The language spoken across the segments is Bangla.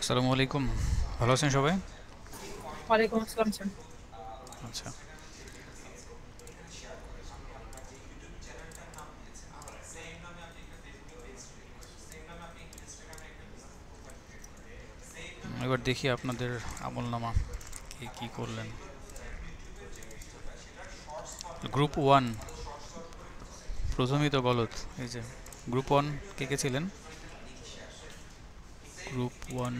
আসসালামু আলাইকুম। ভালো আছেন সবাই? ওয়ালাইকুম আসসালাম স্যার। আচ্ছা, এবার দেখি আপনাদের আমলনামা কি কি করলেন। গ্রুপ ওয়ান প্রথমেই তো গলত। এই যে গ্রুপ ওয়ান কে কে ছিলেন? গ্রুপ ওয়ান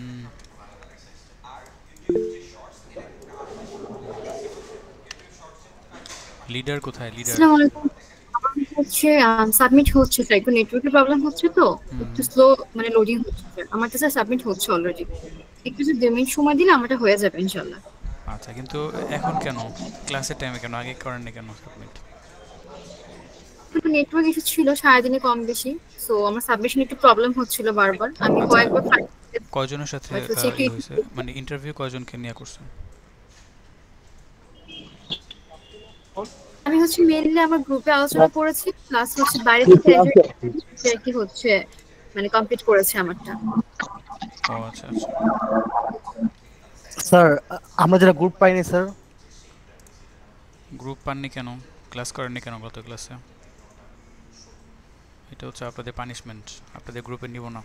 লিডার কোথায়? লিডার? আসসালামু আলাইকুম। আমার হচ্ছে সাবমিট হচ্ছে স্যার, একটু নেটওয়ার্কের প্রবলেম হচ্ছে তো হুম। একটু স্লো, মানে লোডিং হচ্ছে স্যার। আমারটা স্যার সাবমিট হচ্ছে অলরেডি। একটু যদি 2 মিনিট সময় দিলে আমারটা হয়ে যাবে ইনশাল্লাহ। আচ্ছা, কিন্তু এখন কেন? ক্লাসের টাইমে কেন আগে করেননি কেন সাবমিট? একটু নেটওয়ার্ক ইস্যু ছিল সারাদিনে কম বেশি। সো আমার সাবমিশন একটু প্রবলেম হচ্ছিল বারবার। আমি আচ্ছা, কয়েকবার কয়জনের সাথে বাট হচ্ছে একটু হয়েছে, মানে ইন্টারভিউ কয়জনকে নিয়ে করছেন? আমি হচ্ছে মেইনলি আমার গ্রুপে আলোচনা করেছি, প্লাস হচ্ছে বাইরে থেকে একজন কি হচ্ছে মানে কমপ্লিট করেছে আমারটা। ও আচ্ছা আচ্ছা। স্যার, আমরা যারা গ্রুপ পাইনি স্যার। গ্রুপ পাননি কেন? ক্লাস করেননি কেন গত ক্লাসে? এটা হচ্ছে আপনাদের পানিশমেন্ট। আপনাদের গ্রুপে নিব না।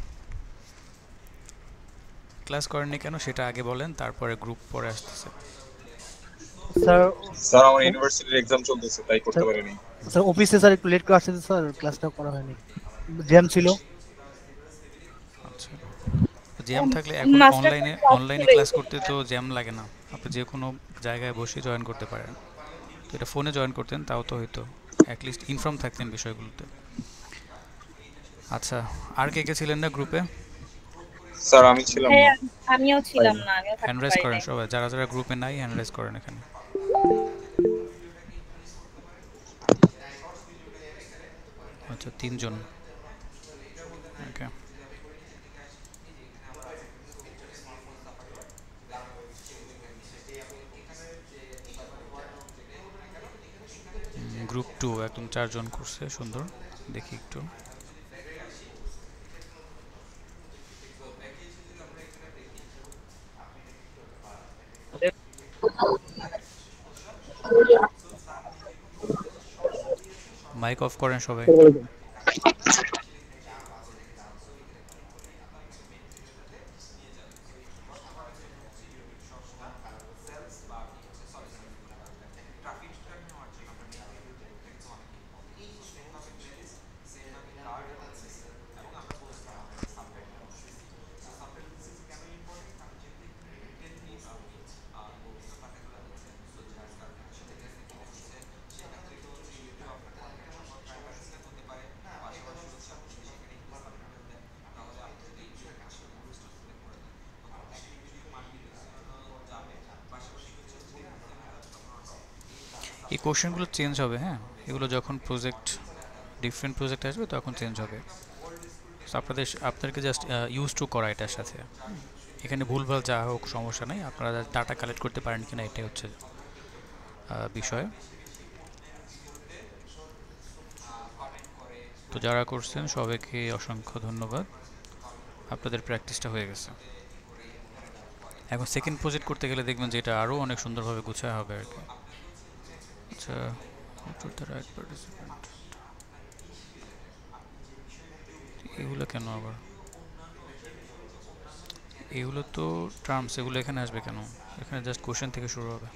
ক্লাস করেননি কেন সেটা আগে বলেন, তারপরে গ্রুপ পরে আসতেছে। স্যার স্যার আমার ও- ইউনিভার্সিটির এক্সাম চলতেছে তাই করতে স্যার পারিনি। স্যার অফিসে স্যার একটু লেট করে আসছে তো স্যার, ক্লাসটা করা হয়নি, জ্যাম ছিল। আচ্ছা, জ্যাম থাকলে এখন মাস্টার অনলাইনে ক্লাস অনলাইনে ছিল। ক্লাস করতে তো জ্যাম লাগে না। আপনি যে কোনো জায়গায় বসে জয়েন করতে পারেন। তো এটা ফোনে জয়েন করতেন তাও তো হয়তো অ্যাটলিস্ট ইনফর্ম থাকতেন বিষয়গুলোতে। আচ্ছা, আর কে কে ছিলেন না গ্রুপে? স্যার আমি ছিলাম না। হ্যাঁ, আমিও ছিলাম পাইনি। না, আমিও হ্যান্ড থাকতে রাইজ পারি করেন নাই। সবাই, যারা যারা গ্রুপে নাই হ্যান্ড রাইজ করেন এখানে। আচ্ছা, তিনজন। ওকে। গ্রুপ টু একদম চারজন করছে, সুন্দর। দেখি একটু। মাইক অফ করেন সবাই। এই কোশ্চেনগুলো চেঞ্জ হবে, হ্যাঁ। এগুলো যখন প্রজেক্ট, ডিফারেন্ট প্রজেক্ট আসবে তখন চেঞ্জ হবে। So আপনাদেরকে জাস্ট ইউজ টু করা এটার সাথে। এখানে ভুলভাল যা হোক সমস্যা নেই, আপনারা ডাটা কালেক্ট করতে পারেন কিনা এটাই হচ্ছে বিষয়। তো যারা করছেন সবাইকে অসংখ্য ধন্যবাদ। আপনাদের প্র্যাকটিসটা হয়ে গেছে। এখন সেকেন্ড প্রজেক্ট করতে গেলে দেখবেন যে এটা আরও অনেক সুন্দরভাবে গুছায় হবে আর কি। আচ্ছা, the right participant, এগুলো কেন আবার? এগুলো তো টার্মস, এগুলো এখানে আসবে কেন? এখানে জাস্ট কোশ্চেন থেকে শুরু হবে।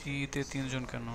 সিতে 3 জন কেন?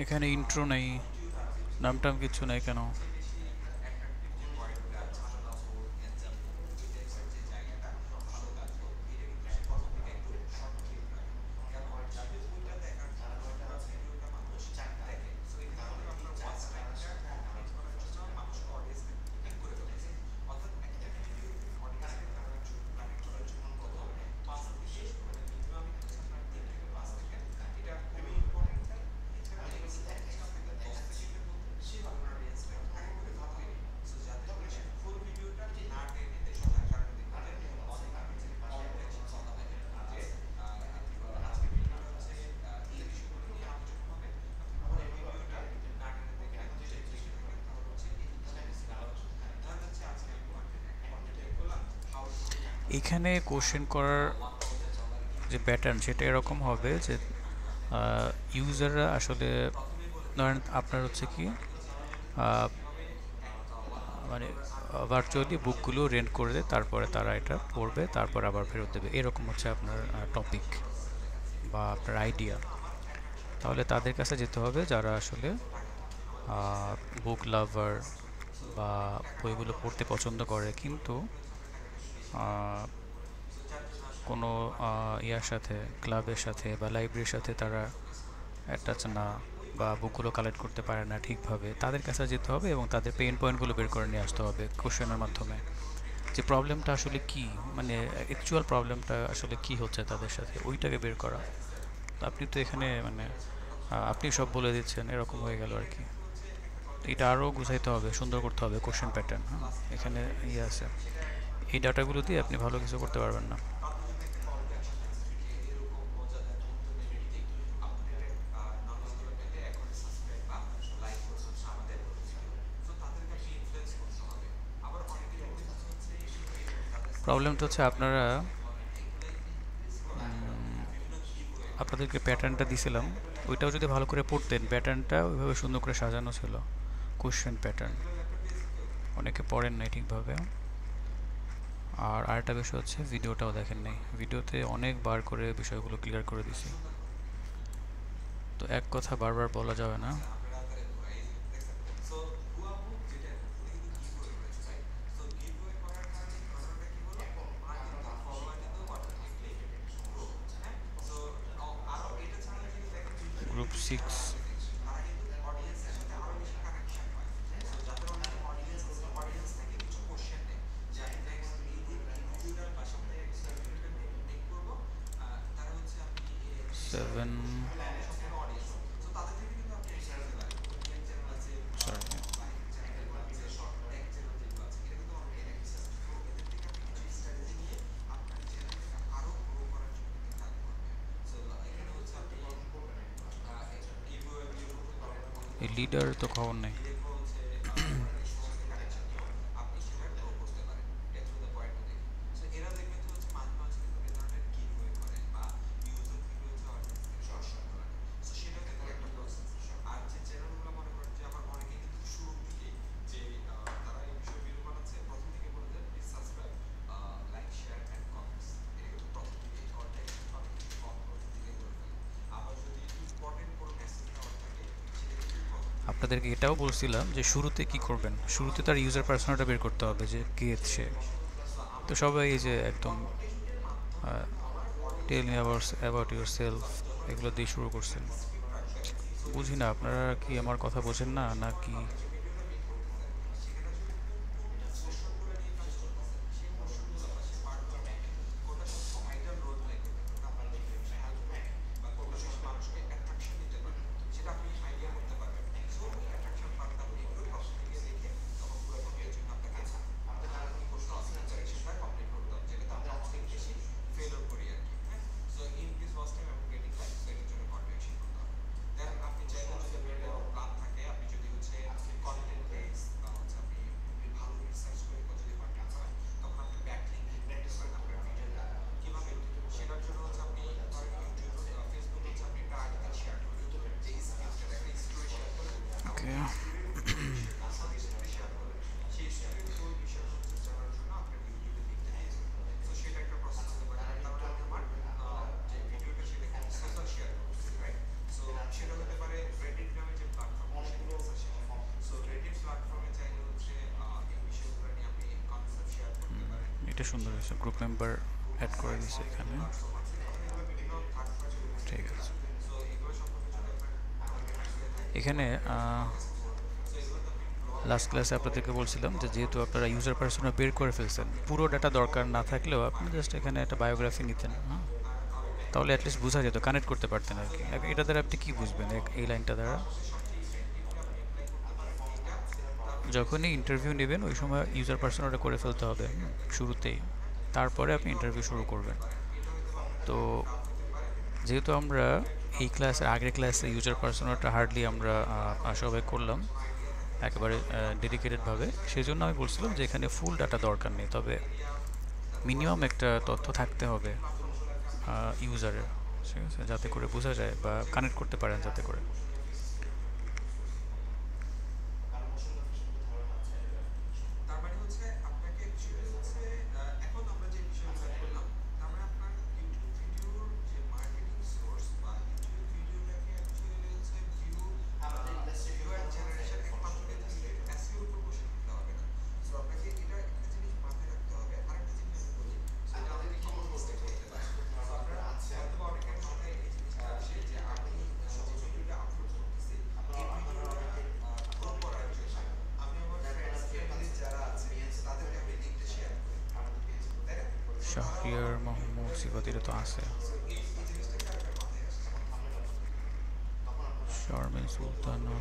এখানে ইন্ট্রো নাই, নামটাম কিছু নাই কেন? এখানে কোশ্চেন করার যে প্যাটার্ন সেটা এরকম হবে যে ইউজাররা আসলে ধরেন আপনার হচ্ছে কি মানে ভার্চুয়ালি বুকগুলো রেন্ট করে দেয়, তারপরে তারা এটা পড়বে, তারপর আবার ফেরত দেবে, এরকম হচ্ছে আপনার টপিক বা আপনার আইডিয়া। তাহলে তাদের কাছে যেতে হবে যারা আসলে বুক লাভার বা বইগুলো পড়তে পছন্দ করে কিন্তু কোনো ইয়ার সাথে, ক্লাবের সাথে বা লাইব্রেরির সাথে তারা অ্যাটাচ না বা বুকগুলো কালেক্ট করতে পারে না ঠিকভাবে, তাদের কাছে যেতে হবে এবং তাদের পেইন পয়েন্টগুলো বের করে নিয়ে আসতে হবে কোশ্চেনের মাধ্যমে, যে প্রবলেমটা আসলে কি, মানে অ্যাকচুয়াল প্রবলেমটা আসলে কি হচ্ছে তাদের সাথে, ওইটাকে বের করা। তো আপনি তো এখানে মানে আপনি সব বলে দিচ্ছেন, এরকম হয়ে গেল আর কি। এটা আরও গুছাইতে হবে, সুন্দর করতে হবে কোশ্চেন প্যাটার্ন। হ্যাঁ, এখানে ইয়ে আছে, এই ডাটাগুলো দিয়ে আপনি ভালো কিছু করতে পারবেন না। প্রবলেমটা হচ্ছে আপনারা আপনাদেরকে প্যাটার্নটা দিছিলাম, ওইটাও যদি ভালো করে পড়তেন, প্যাটার্নটা ওইভাবে সুন্দর করে সাজানো ছিল, কোশ্চেন প্যাটার্ন। অনেকে পড়েন নাই ঠিকভাবে। আর আরেকটা বিষয় হচ্ছে ভিডিওটাও দেখেন নাই, ভিডিওতে অনেকবার করে বিষয়গুলো ক্লিয়ার করে দিছি। তো এক কথা বারবার বলা যাবে না। গ্রুপ 6 7 সরি এই লিডার তো খবর নেই। আপনাদেরকে এটাও বলছিলাম যে শুরুতে কি করবেন, শুরুতে তার ইউজার পার্সোনাটা বের করতে হবে যে কে সে। তো সবাই এই যে একদম tell me about yourself এগুলো দিয়ে শুরু করছেন। বুঝি না আপনারা কি আমার কথা বোঝেন না নাকি? ওকে, এটা সুন্দর হয়েছে, গ্রুপ মেম্বার অ্যাড করে দিয়েছে এখানে। ঠিক আছে, এখানে লাস্ট ক্লাসে আপনাদেরকে বলছিলাম যে যেহেতু আপনারা ইউজার পার্সোনা বের করে ফেলছেন, পুরো ডাটা দরকার না থাকলেও আপনি জাস্ট এখানে একটা বায়োগ্রাফি নিতেন, হ্যাঁ, তাহলে অ্যাটলিস্ট বোঝা যেত, কানেক্ট করতে পারতেন আর কি। এটা দ্বারা আপনি কী বুঝবেন এই লাইনটা দ্বারা? যখনই ইন্টারভিউ নেবেন ওই সময় ইউজার পার্সোনাটা করে ফেলতে হবে শুরুতেই, তারপরে আপনি ইন্টারভিউ শুরু করবেন। তো যেহেতু আমরা এই ক্লাসের আগের ক্লাসে ইউজার পার্সোনাটা হার্ডলি আমরা সবাই করলাম একেবারে ডেডিকেটেডভাবে, সেই জন্য আমি বলছিলাম যে এখানে ফুল ডাটা দরকার নেই, তবে মিনিমাম একটা তথ্য থাকতে হবে ইউজারের, ঠিক আছে, যাতে করে বোঝা যায় বা কানেক্ট করতে পারেন যাতে করে। শাহরিয়ার মাহমুদ সিফাতির তো আছে, শারমিন সুলতানা,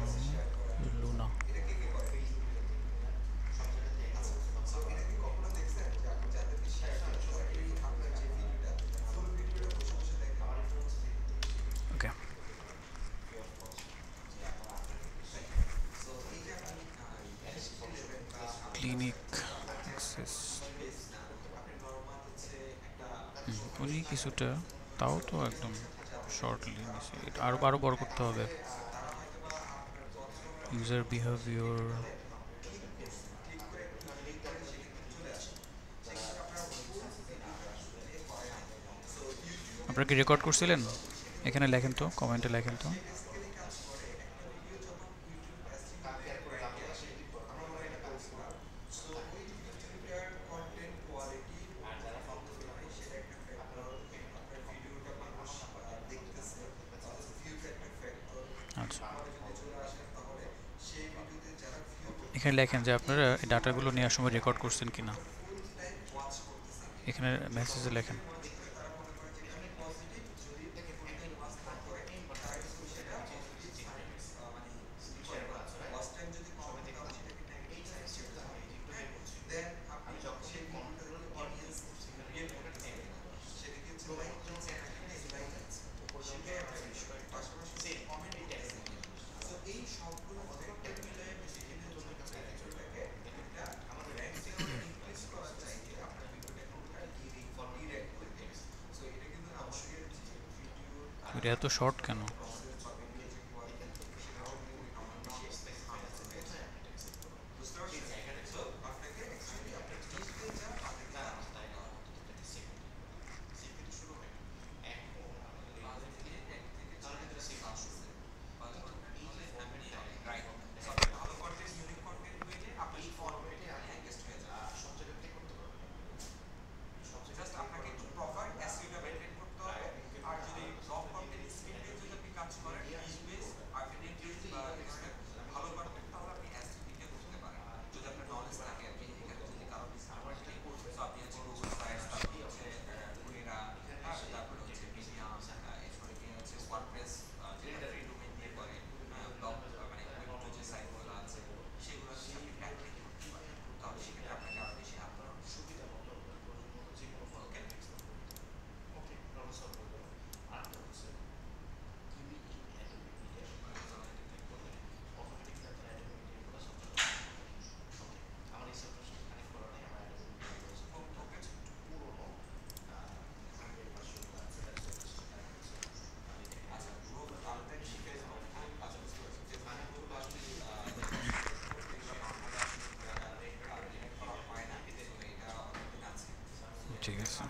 লুনা। ওকে, ক্লিনিক অ্যাক্সেস কিছুটা, তাও তো একদম শর্টলি নিছি। এটা আরো আরো বড় করতে হবে। ইউজার বিহেভিয়ার, আপনারা কি রেকর্ড করছিলেন? এখানে লেখেন তো, কমেন্টে লেখেন তো। আচ্ছা, এখানে লেখেন যে আপনারা এই ডাটাগুলো নেওয়ার সময় রেকর্ড করছেন কিনা, এখানে মেসেজে লেখেন। এটা এত শর্ট কেন? ঠিক আছে,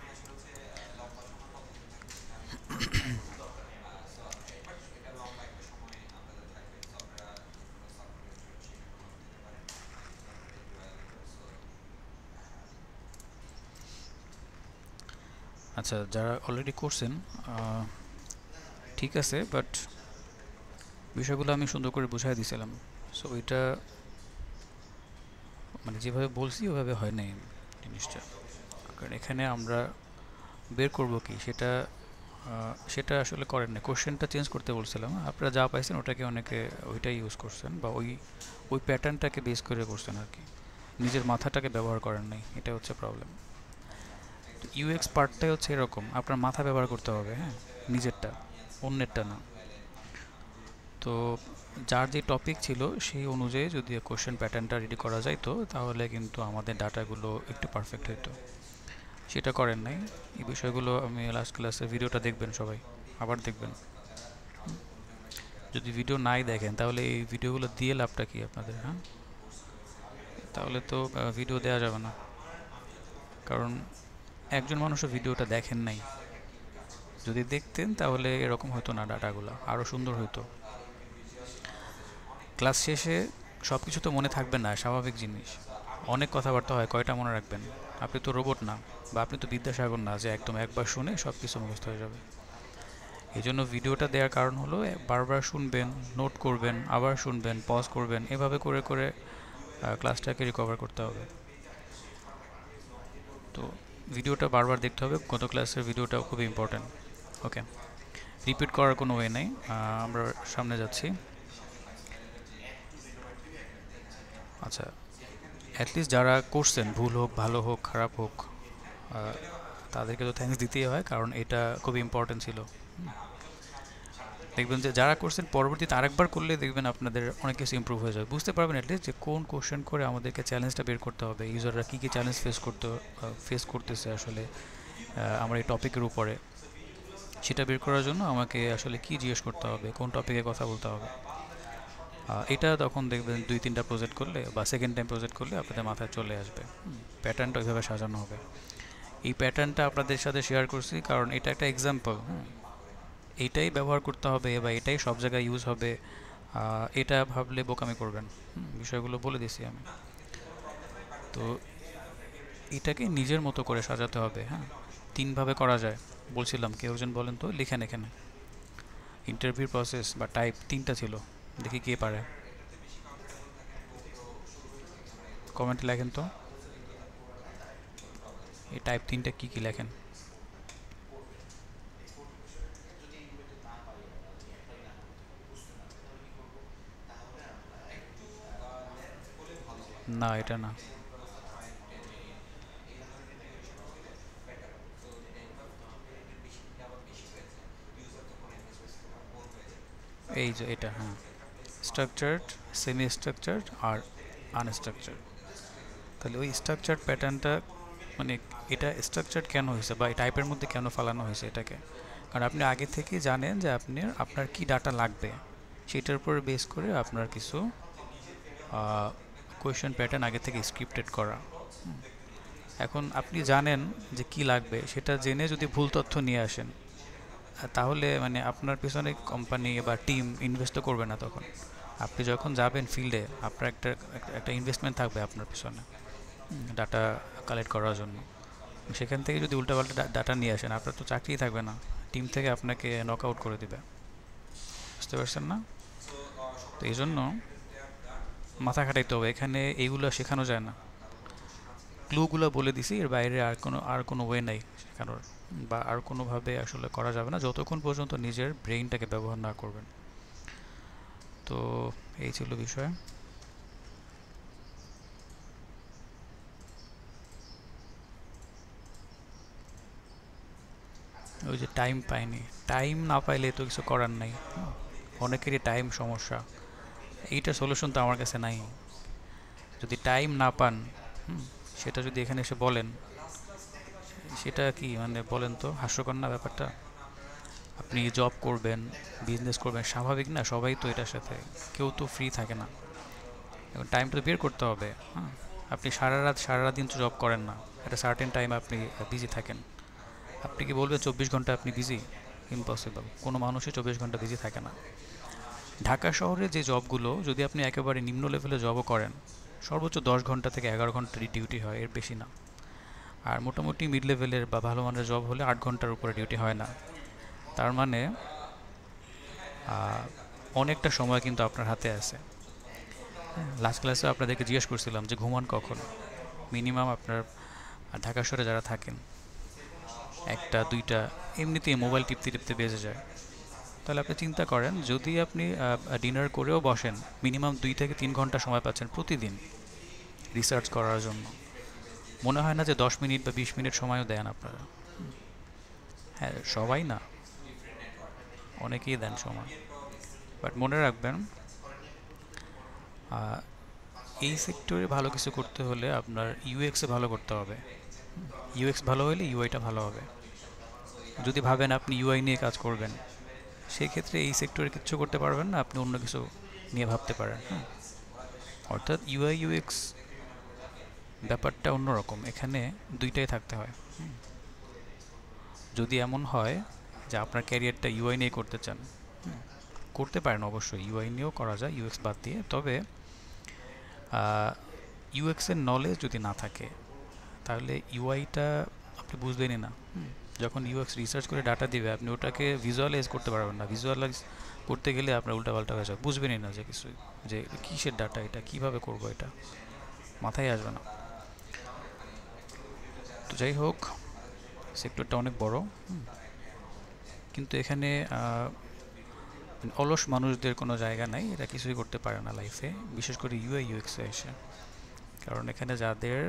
আচ্ছা যারা অলরেডি করছেন ঠিক আছে, বাট বিষয়গুলো আমি সুন্দর করে বুঝাই দিয়েছিলাম। সো এটা মানে যেভাবে বলছি ওভাবে হয় নাই জিনিসটা। কারণ এখানে আমরা বের করব কি সেটা সেটা আসলে করেন না। কোশ্চেনটা চেঞ্জ করতে বলছিলাম, আপনারা যা পাইছেন ওটাকে অনেকে ওইটাই ইউজ করছেন বা ওই প্যাটার্নটাকে বেস করে করছেন আর কি, নিজের মাথাটাকে ব্যবহার করেন নাই, এটা হচ্ছে প্রবলেম। তো ইউএক্স পার্টটাই হচ্ছে এরকম, আপনার মাথা ব্যবহার করতে হবে, হ্যাঁ, নিজেরটা, অন্যেরটা না। তো যার যে টপিক ছিল সেই অনুযায়ী যদি কোশ্চেন প্যাটার্নটা রেডি করা যাইতো তাহলে কিন্তু আমাদের ডাটাগুলো একটু পারফেক্ট হতো। সেটা করেন নাই। এই বিষয়গুলো আমি লাস্ট ক্লাসের ভিডিওটা দেখবেন সবাই, আবার দেখবেন। যদি ভিডিও নাই দেখেন তাহলে এই ভিডিওগুলো দিয়ে লাভটা কি আপনাদের? হ্যাঁ, তাহলে তো ভিডিও দেওয়া যাবে না, কারণ একজন মানুষও ভিডিওটা দেখেন নাই। যদি দেখতেন তাহলে এরকম হতো না, ডাটাগুলো আরও সুন্দর হতো। ক্লাস শেষে সব কিছু তো মনে থাকবে না, স্বাভাবিক জিনিস। অনেক কথাবার্তা হয়, কয়টা মনে রাখবেন? আপনি তো রোবট না, বা আপনি তো বিদ্যাসাগর না যে একদম একবার শুনে সব কিছু মুখস্থ হয়ে যাবে। এই জন্য ভিডিওটা দেওয়ার কারণ হলো বারবার শুনবেন, নোট করবেন, আবার শুনবেন, পজ করবেন, এভাবে করে করে ক্লাসটাকে রিকভার করতে হবে। তো ভিডিওটা বারবার দেখতে হবে, গত ক্লাসের ভিডিওটাও খুব ইম্পর্ট্যান্ট। ওকে, রিপিট করার কোনো ওয়ে নেই, আমরা সামনে যাচ্ছি। আচ্ছা, অ্যাটলিস্ট যারা করছেন, ভুল হোক, ভালো হোক, খারাপ হোক, তাদেরকে তো থ্যাঙ্কস দিতেই হয়, কারণ এটা খুব ইম্পর্টেন্ট ছিল। দেখবেন যে যারা করছেন পরবর্তীতে আরেকবার করলে দেখবেন আপনাদের অনেক কিছু ইমপ্রুভ হয়ে যাবে, বুঝতে পারবেন অ্যাটলিস্ট যে কোন কোশ্চেন করে আমাদেরকে চ্যালেঞ্জটা বের করতে হবে, ইউজাররা কী কী চ্যালেঞ্জ ফেস করতেছে আসলে, আমার এই টপিকের উপরে, সেটা বের করার জন্য আমাকে আসলে কি জিজ্ঞেস করতে হবে, কোন টপিকে কথা বলতে হবে। এটা তখন দেখবেন 2-3টা প্রজেক্ট করলে বা সেকেন্ড টাইম প্রজেক্ট করলে আপনাদের মাথায় চলে আসবে। প্যাটার্নটা ওইভাবে সাজানো হবে। এই প্যাটার্নটা আপনাদের সাথে শেয়ার করছি কারণ এটা একটা এক্সাম্পল। এইটাই ব্যবহার করতে হবে বা এটাই সব জায়গায় ইউজ হবে, এটা ভাবলে বোকামি করবেন। বিষয়গুলো বলে দিছি আমি। তো এটাকে নিজের মতো করে সাজাতে হবে। হ্যাঁ, 3ভাবে করা যায় বলছিলাম, কেউ একজন বলেন তো লিখেন এখানে। ইন্টারভিউ প্রসেস বা টাইপ 3টা ছিল, দেখি কে পারে। কমেন্টে লেখেন তো এই টাইপ 3টা কী কী লেখেন। না, এটা না। এই যে এটা, হ্যাঁ, স্ট্রাকচার্ড, সেমি স্ট্রাকচার্ড আর আনস্ট্রাকচার্ড। তাহলে ওই স্ট্রাকচার্ড প্যাটার্নটা মানে এটা স্ট্রাকচার্ড কেন হয়েছে বা এই টাইপের মধ্যে কেন ফালানো হয়েছে এটাকে, কারণ আপনি আগে থেকেই জানেন যে আপনার কি ডাটা লাগবে, সেটার উপর বেস করে আপনার কিছু কোয়েশ্চেন প্যাটার্ন আগে থেকে স্ক্রিপ্টেড করা। এখন আপনি জানেন যে কি লাগবে, সেটা জেনে যদি ভুল তথ্য নিয়ে আসেন তাহলে মানে আপনার পিছনে কোম্পানি বা টিম ইনভেস্ট তো করবে না। তখন আপনি যখন যাবেন ফিল্ডে আপনার একটা ইনভেস্টমেন্ট থাকবে আপনার পিছনে ডাটা কালেক্ট করার জন্য। সেখান থেকে যদি উল্টাপাল্টা ডাটা নিয়ে আসেন আপনার তো চাকরিই থাকবে না, টিম থেকে আপনাকে নক আউট করে দেবে। বুঝতে পারছেন না? তো এই জন্য মাথা খাটাইতে হবে, এখানে এইগুলো শেখানো যায় না। ক্লুগুলো বলে দিছি, এর বাইরে আর কোনো ওয়ে নাই শেখানোর, বা আর কোনোভাবে আসলে করা যাবে না যতক্ষণ পর্যন্ত নিজের ব্রেইনটাকে ব্যবহার না করবেন। তো এই ছিল বিষয়। ওই যে টাইম পাইনি, টাইম না পাইলে তো কিছু করার নাই। অনেকেরই টাইম সমস্যা, এইটা সলিউশন তো আমার কাছে নাই। যদি টাইম না পান সেটা যদি এখানে এসে বলেন, সেটা কি মানে বলেন তো, হাস্যকর না ব্যাপারটা? আপনি জব করবেন, বিজনেস করবেন, স্বাভাবিক না? সবাই তো এটার সাথে, কেউ তো ফ্রি থাকে না। এখন টাইম তো বের করতে হবে। হ্যাঁ, আপনি সারা রাত দিন তো জব করেন না, একটা সার্টেন টাইম আপনি বিজি থাকেন। আপনি কি বলবেন 24 ঘন্টা আপনি বিজি? ইম্পসিবল, কোনো মানুষই 24 ঘন্টা বিজি থাকে না। ঢাকা শহরে যে জবগুলো, যদি আপনি একেবারে নিম্ন লেভেলে জবও করেন, সর্বোচ্চ 10 ঘন্টা থেকে 11 ঘন্টা ডিউটি হয়, এর বেশি না। আর মোটামুটি মিড লেভেলের বা ভালো মানের জব হলে 8 ঘন্টার উপরে ডিউটি হয় না। তার মানে অনেকটা সময় কিন্তু আপনার হাতে আছে। লাস্ট ক্লাসে আপনাদেরকে জিজ্ঞেস করছিলাম যে ঘুমান কখন। মিনিমাম আপনার ঢাকা শহরে যারা থাকেন 1টা 2টা এমনিতেই মোবাইল টিপতে টিপতে বেজে যায়। তাহলে আপনি চিন্তা করেন, যদি আপনি ডিনার করেও বসেন, মিনিমাম 2 থেকে 3 ঘন্টা সময় পাচ্ছেন প্রতিদিন রিসার্চ করার জন্য। মনে হয় না যে 10 মিনিট বা 20 মিনিট সময়ও দেন আপনারা? হ্যাঁ, সবাই না, অনেকেই দেন সময়। বাট মনে রাখবেন, এই সেক্টরে ভালো কিছু করতে হলে আপনার ইউএক্সে ভালো করতে হবে। ইউএক্স ভালো হলে ইউআইটা ভালো হবে। যদি ভাবেন আপনি ইউআই নিয়ে কাজ করবেন, সেই ক্ষেত্রে এই সেক্টরে কিছু করতে পারবেন না, আপনি অন্য কিছু নিয়ে ভাবতে পারেন। অর্থাৎ ইউআই ইউএক্স ব্যাপারটা অন্যরকম, এখানে দুইটাই থাকতে হয়। যদি এমন হয় যে আপনার ক্যারিয়ারটা ইউআই নিয়ে করতে চান, করতে পারেন অবশ্যই, ইউআই নিয়েও করা যায় ইউএক্স বাদ দিয়ে। তবে ইউএক্সের নলেজ যদি না থাকে তাহলে ইউআইটা আপনি বুঝবেনই না। যখন ইউএক্স রিসার্চ করে ডাটা দিবে, আপনি ওটাকে ভিজুয়ালাইজ করতে পারবেন না। ভিজুয়ালাইজ করতে গেলে আপনার উল্টাপাল্টা হয়ে যাবে, বুঝবেনই না যে কিছু, যে কিসের ডাটা এটা, কীভাবে করবো, এটা মাথায় আসবে না। তো যাই হোক, সেক্টরটা অনেক বড়, কিন্তু এখানে অলস মানুষদের কোনো জায়গা নাই, এরা কিছুই করতে পারে না লাইফে, বিশেষ করে ইউআই ইউএক্সে এসে। কারণ এখানে যাদের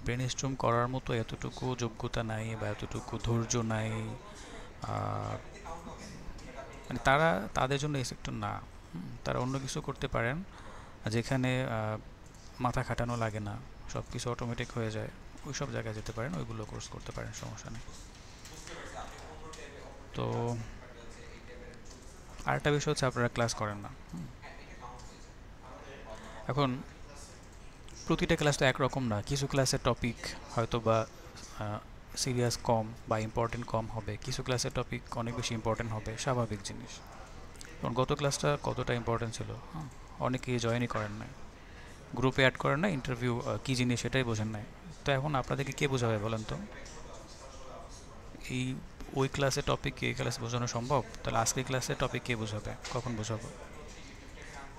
ব্রেনস্টর্ম করার মতো এতটুকু যোগ্যতা নাই বা এতটুকু ধৈর্য নাই, মানে তাদের জন্য এই সেক্টর না। তারা অন্য কিছু করতে পারেন যেখানে মাথা খাটানো লাগে না, সব কিছু অটোমেটিক হয়ে যায়, ওই সব জায়গায় যেতে পারেন, ওইগুলো কোর্স করতে পারেন, সমস্যা নেই। তো আরেকটা বিষয় হচ্ছে আপনারা ক্লাস করেন না। এখন প্রতিটা ক্লাস তো একরকম না, কিছু ক্লাসের টপিক হয়তো বা সিরিয়াস কম বা ইম্পর্টেন্ট কম হবে, কিছু ক্লাসের টপিক অনেক বেশি ইম্পর্টেন্ট হবে, স্বাভাবিক জিনিস। কারণ গত ক্লাসটা কতটা ইম্পর্টেন্ট ছিল, অনেকেই জয়েনই করেন নাই, গ্রুপে অ্যাড করেন না, ইন্টারভিউ কী জিনিস সেটাই বোঝেন নাই। তো এখন আপনাদেরকে কে বোঝাবে বলেন তো? এই ওই ক্লাসের টপিক এই ক্লাসে বোঝানো সম্ভব? তাহলে আজকের ক্লাসের টপিক কে বোঝাবে, কখন বোঝাবো?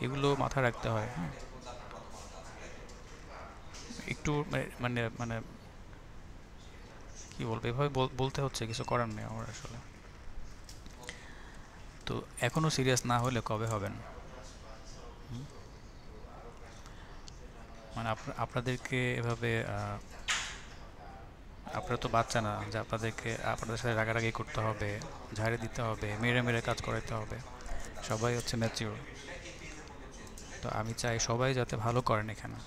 এগুলো মাথায় রাখতে হয়। হ্যাঁ, একটু মানে মানে কি বলবো, এভাবে বলতে হচ্ছে, কিছু করার নেই আমার আসলে। তো এখনও সিরিয়াস না হলে কবে হবেন? মানে আপনাদেরকে এভাবে আপনারা তো বাচ্চা না যে আপনাদেরকে আপনাদের সাথে রাগারাগি করতে হবে, ঝাড়ে দিতে হবে, মেরে মেরে কাজ করাতে হবে। সবাই হচ্ছে ম্যাচিওর। তো আমি চাই সবাই যাতে ভালো করেন এখানে।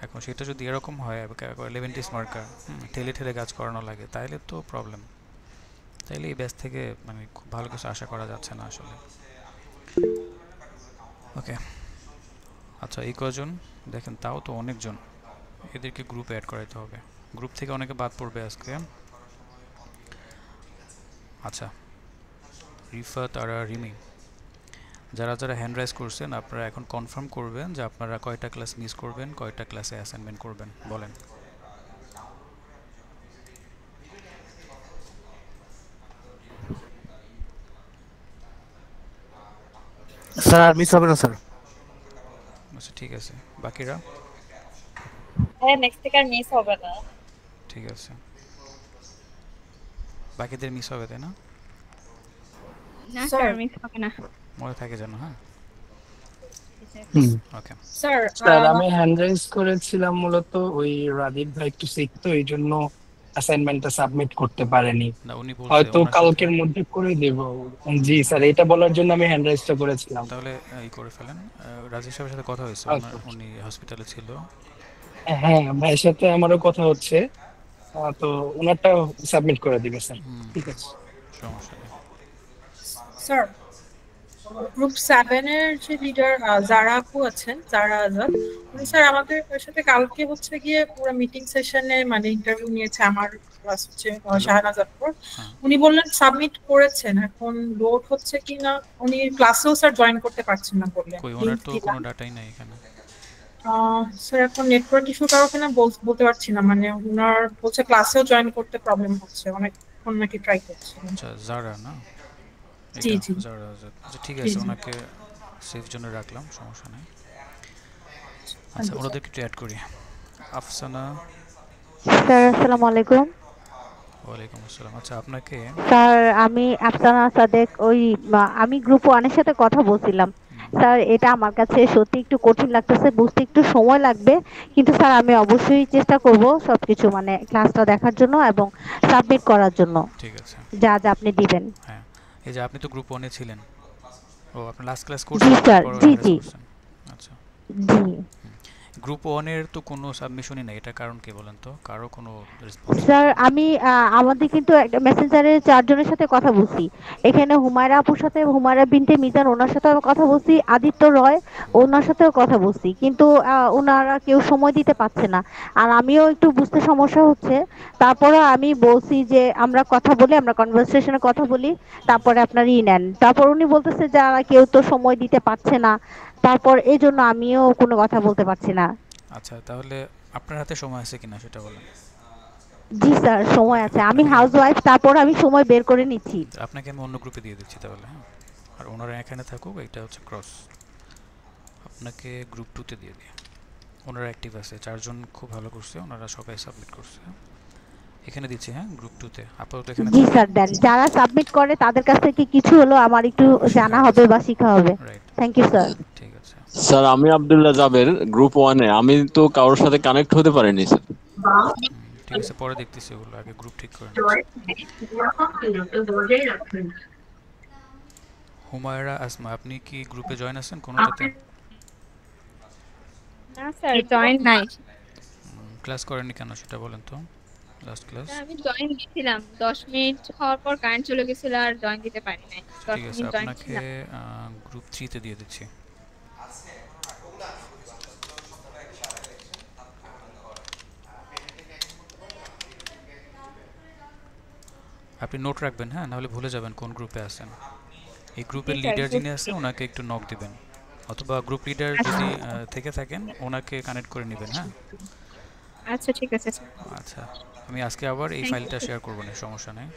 এখন সেটা যদি এরকম হয় 11 মার্কার ঠেলে ঠেলে কাজ করানো লাগে, তাইলে তো প্রবলেম। তাইলে এই ব্যাচ থেকে মানে খুব ভালো কিছু আশা করা যাচ্ছে না আসলে। ওকে, আচ্ছা এই কজন দেখেন, তাও তো অনেকজন, এদেরকে গ্রুপে অ্যাড করাতে হবে। গ্রুপ থেকে অনেকে বাদ পড়বে আজকে। আচ্ছা, রিফাত আর রিমি, যারা যারা হ্যান্ড রাইজ করছেন আপনারা এখন কনফার্ম করবেন যে আপনারা কয়টা ক্লাস মিস করবেন, কয়টা ক্লাসে অ্যাসাইনমেন্ট করবেন, বলেন। স্যার আর মিস হবে না স্যার। আচ্ছা ঠিক আছে, বাকিরা? হ্যাঁ, নেক্সট থেকে আর মিস হবে না। ঠিক আছে, বাকিদের মিস হবে তাই না? না স্যার মিস হবে না। মনে থাকে যেন। হ্যাঁ, হুম। ওকে। স্যার স্যার আমি হ্যান্ড রাইজ করেছিলাম মূলত ওই রাদীপ ভাই একটু সিক, তো এই জন্য অ্যাসাইনমেন্টটা সাবমিট করতে পারেনি। না উনি বলছে হয়তো ওনার সাথে, কালকের মধ্যে করে দেব। জি স্যার, এটা বলার জন্য আমি হ্যান্ড রাইজটা করেছিলাম। তাহলে এই করে ফেলেন। রাজেশ সাহেবের সাথে কথা হয়েছে, আচ্ছা। উনি হসপিটালে ছিল। হ্যাঁ, ভাইয়ের সাথে আমারও কথা হচ্ছে, তো ওনারটা সাবমিট করে দিবে স্যার। ঠিক আছে। সমস্যা নেই। স্যার গ্রুপ 7 এর যে লিডার যারা আপু আছেন, যারা আজাদ, উনি স্যার আমাদের সাথে কালকে হচ্ছে গিয়ে পুরো মিটিং সেশনে মানে ইন্টারভিউ নিয়েছে, আমার ক্লাস হচ্ছে শাহনাজ আক্তার। উনি বললেন সাবমিট করেছেন, এখন লোড হচ্ছে কিনা, উনি ক্লাসেও স্যার জয়েন করতে পারছেন না বললেন। কই ওনার তো কোনো ডাটাই নাই এখানে। স্যার এখন নেটওয়ার্ক ইস্যু কারণে কিনা বলতে পারছি না, মানে ওনার বলছে ক্লাসেও জয়েন করতে প্রবলেম হচ্ছে, অনেকক্ষণ নাকি ট্রাই করছে। আচ্ছা যারা না, জি এটা জি যারা আচ্ছা ঠিক জি, আছে, জি। ওনাকে সেফ জন্য রাখলাম, সমস্যা নেই। আচ্ছা Thank you, ওনাদেরকে একটু অ্যাড করি। আফসানা। স্যার আসসালামু আলাইকুম। ওয়ালাইকুম আসসালাম। আচ্ছা আপনাকে স্যার আমি আফসানা সাদেক, আমি গ্রুপ 1 এর সাথে কথা বলছিলাম। স্যার এটা আমার কাছে সত্যি একটু কঠিন লাগতেছে, বুঝতে একটু সময় লাগবে, কিন্তু স্যার আমি অবশ্যই চেষ্টা করব সবকিছু মানে ক্লাসটা দেখার জন্য এবং সাবমিট করার জন্য ঠিক আছে। যা যা আপনি দিবেন। হ্যাঁ, এই যে আপনি তো গ্রুপ 1 এ ছিলেন। ও আপনি লাস্ট ক্লাস জি করছেন স্যার, তারপর জি হ্যারাস জি করছেন। আচ্ছা, জি গ্রুপ 1 এর তো কোনো সাবমিশনই নাই, এটা কারণ কি বলেন তো? কারো কোনো রেসপন্স নেই। স্যার আমি আমাদের কিন্তু একটা মেসেঞ্জারে 4 জনের সাথে কথা বলছি। এখানে হুমায়রা আপুর সাথে, হুমায়রা বিনতে মিজান ওনার সাথেও আমি কথা বলছি, আদিত্য রয় ওনার সাথেও কথা বলছি, কিন্তু ওনারা কেউ সময় দিতে পারছে না। আর আমিও একটু বুঝতে সমস্যা হচ্ছে। তারপরে আমি বলছি যে আমরা কথা বলি, আমরা কনভারসেশনে কথা বলি, তারপরে আপনার নেন। তারপর উনি বলতেছে যে কেউ তো সময় দিতে পারছে না, তারপর এই জন্য আমিও কোনো কথা বলতে পারছি না। আচ্ছা তাহলে আপনার হাতে সময় আছে কিনা সেটা বলেন। জি স্যার সময় আছে, আমি হাউস ওয়াইফ, তারপর আমি সময় বের করে নিচ্ছি। আপনাকে আমি অন্য গ্রুপে দিয়ে দিচ্ছি তাহলে। হ্যাঁ, আর ওনারা এখানে থাকুক, এটা হচ্ছে ক্রস। আপনাকে গ্রুপ 2 তে দিয়ে দিই। ওনারা অ্যাক্টিভ আছে, 4 জন খুব ভালো করছে, ওনারা সবাই সাবমিট করছে। এখানে দিচ্ছি, হ্যাঁ গ্রুপ 2 তে আপাতত এখানে জি স্যার দেন, যারা সাবমিট করে তাদের কাছ থেকে কিছু হলো আমার একটু জানা হবে বা শেখা হবে। Right, thank you sir. ঠিক আছে। স্যার আমি আব্দুল্লাহ জাবের, গ্রুপ 1 এ। আমি তো কারোর সাথে কানেক্ট হতে পারিনি স্যার। ঠিক আছে, পরে দেখতেছি ওগুলো, আগে গ্রুপ ঠিক করে হুমায়রা আসমা, আপনি কি গ্রুপে জয়েন আছেন কোনোটাতে? না স্যার জয়েন নাই। ক্লাস করেননি কেন সেটা বলেন তো, লাস্ট ক্লাস। আমি জয়েন দিয়েছিলাম 10 মিনিট হওয়ার পর কারেন্ট চলে গেছিল আর জয়েন দিতে পারি নাই। 10 ঠিক আছে, মিনিট জয়েন আপনাকে ছিলাম। গ্রুপ 3 তে দিয়ে দিচ্ছি। আপনি নোট রাখবেন, হ্যাঁ, নাহলে ভুলে যাবেন কোন গ্রুপে আছেন। এই গ্রুপের জি স্যার, লিডার যিনি গ্রুপ আছে ওনাকে একটু নক দিবেন, অথবা গ্রুপ লিডার যদি থেকে থাকেন ওনাকে কানেক্ট করে নেবেন, হ্যাঁ। আচ্ছা ঠিক আছে স্যার। আচ্ছা, আমি আজকে আবার এই থ্যাংক ফাইলটা ইউ। শেয়ার করব না, সমস্যা নেই।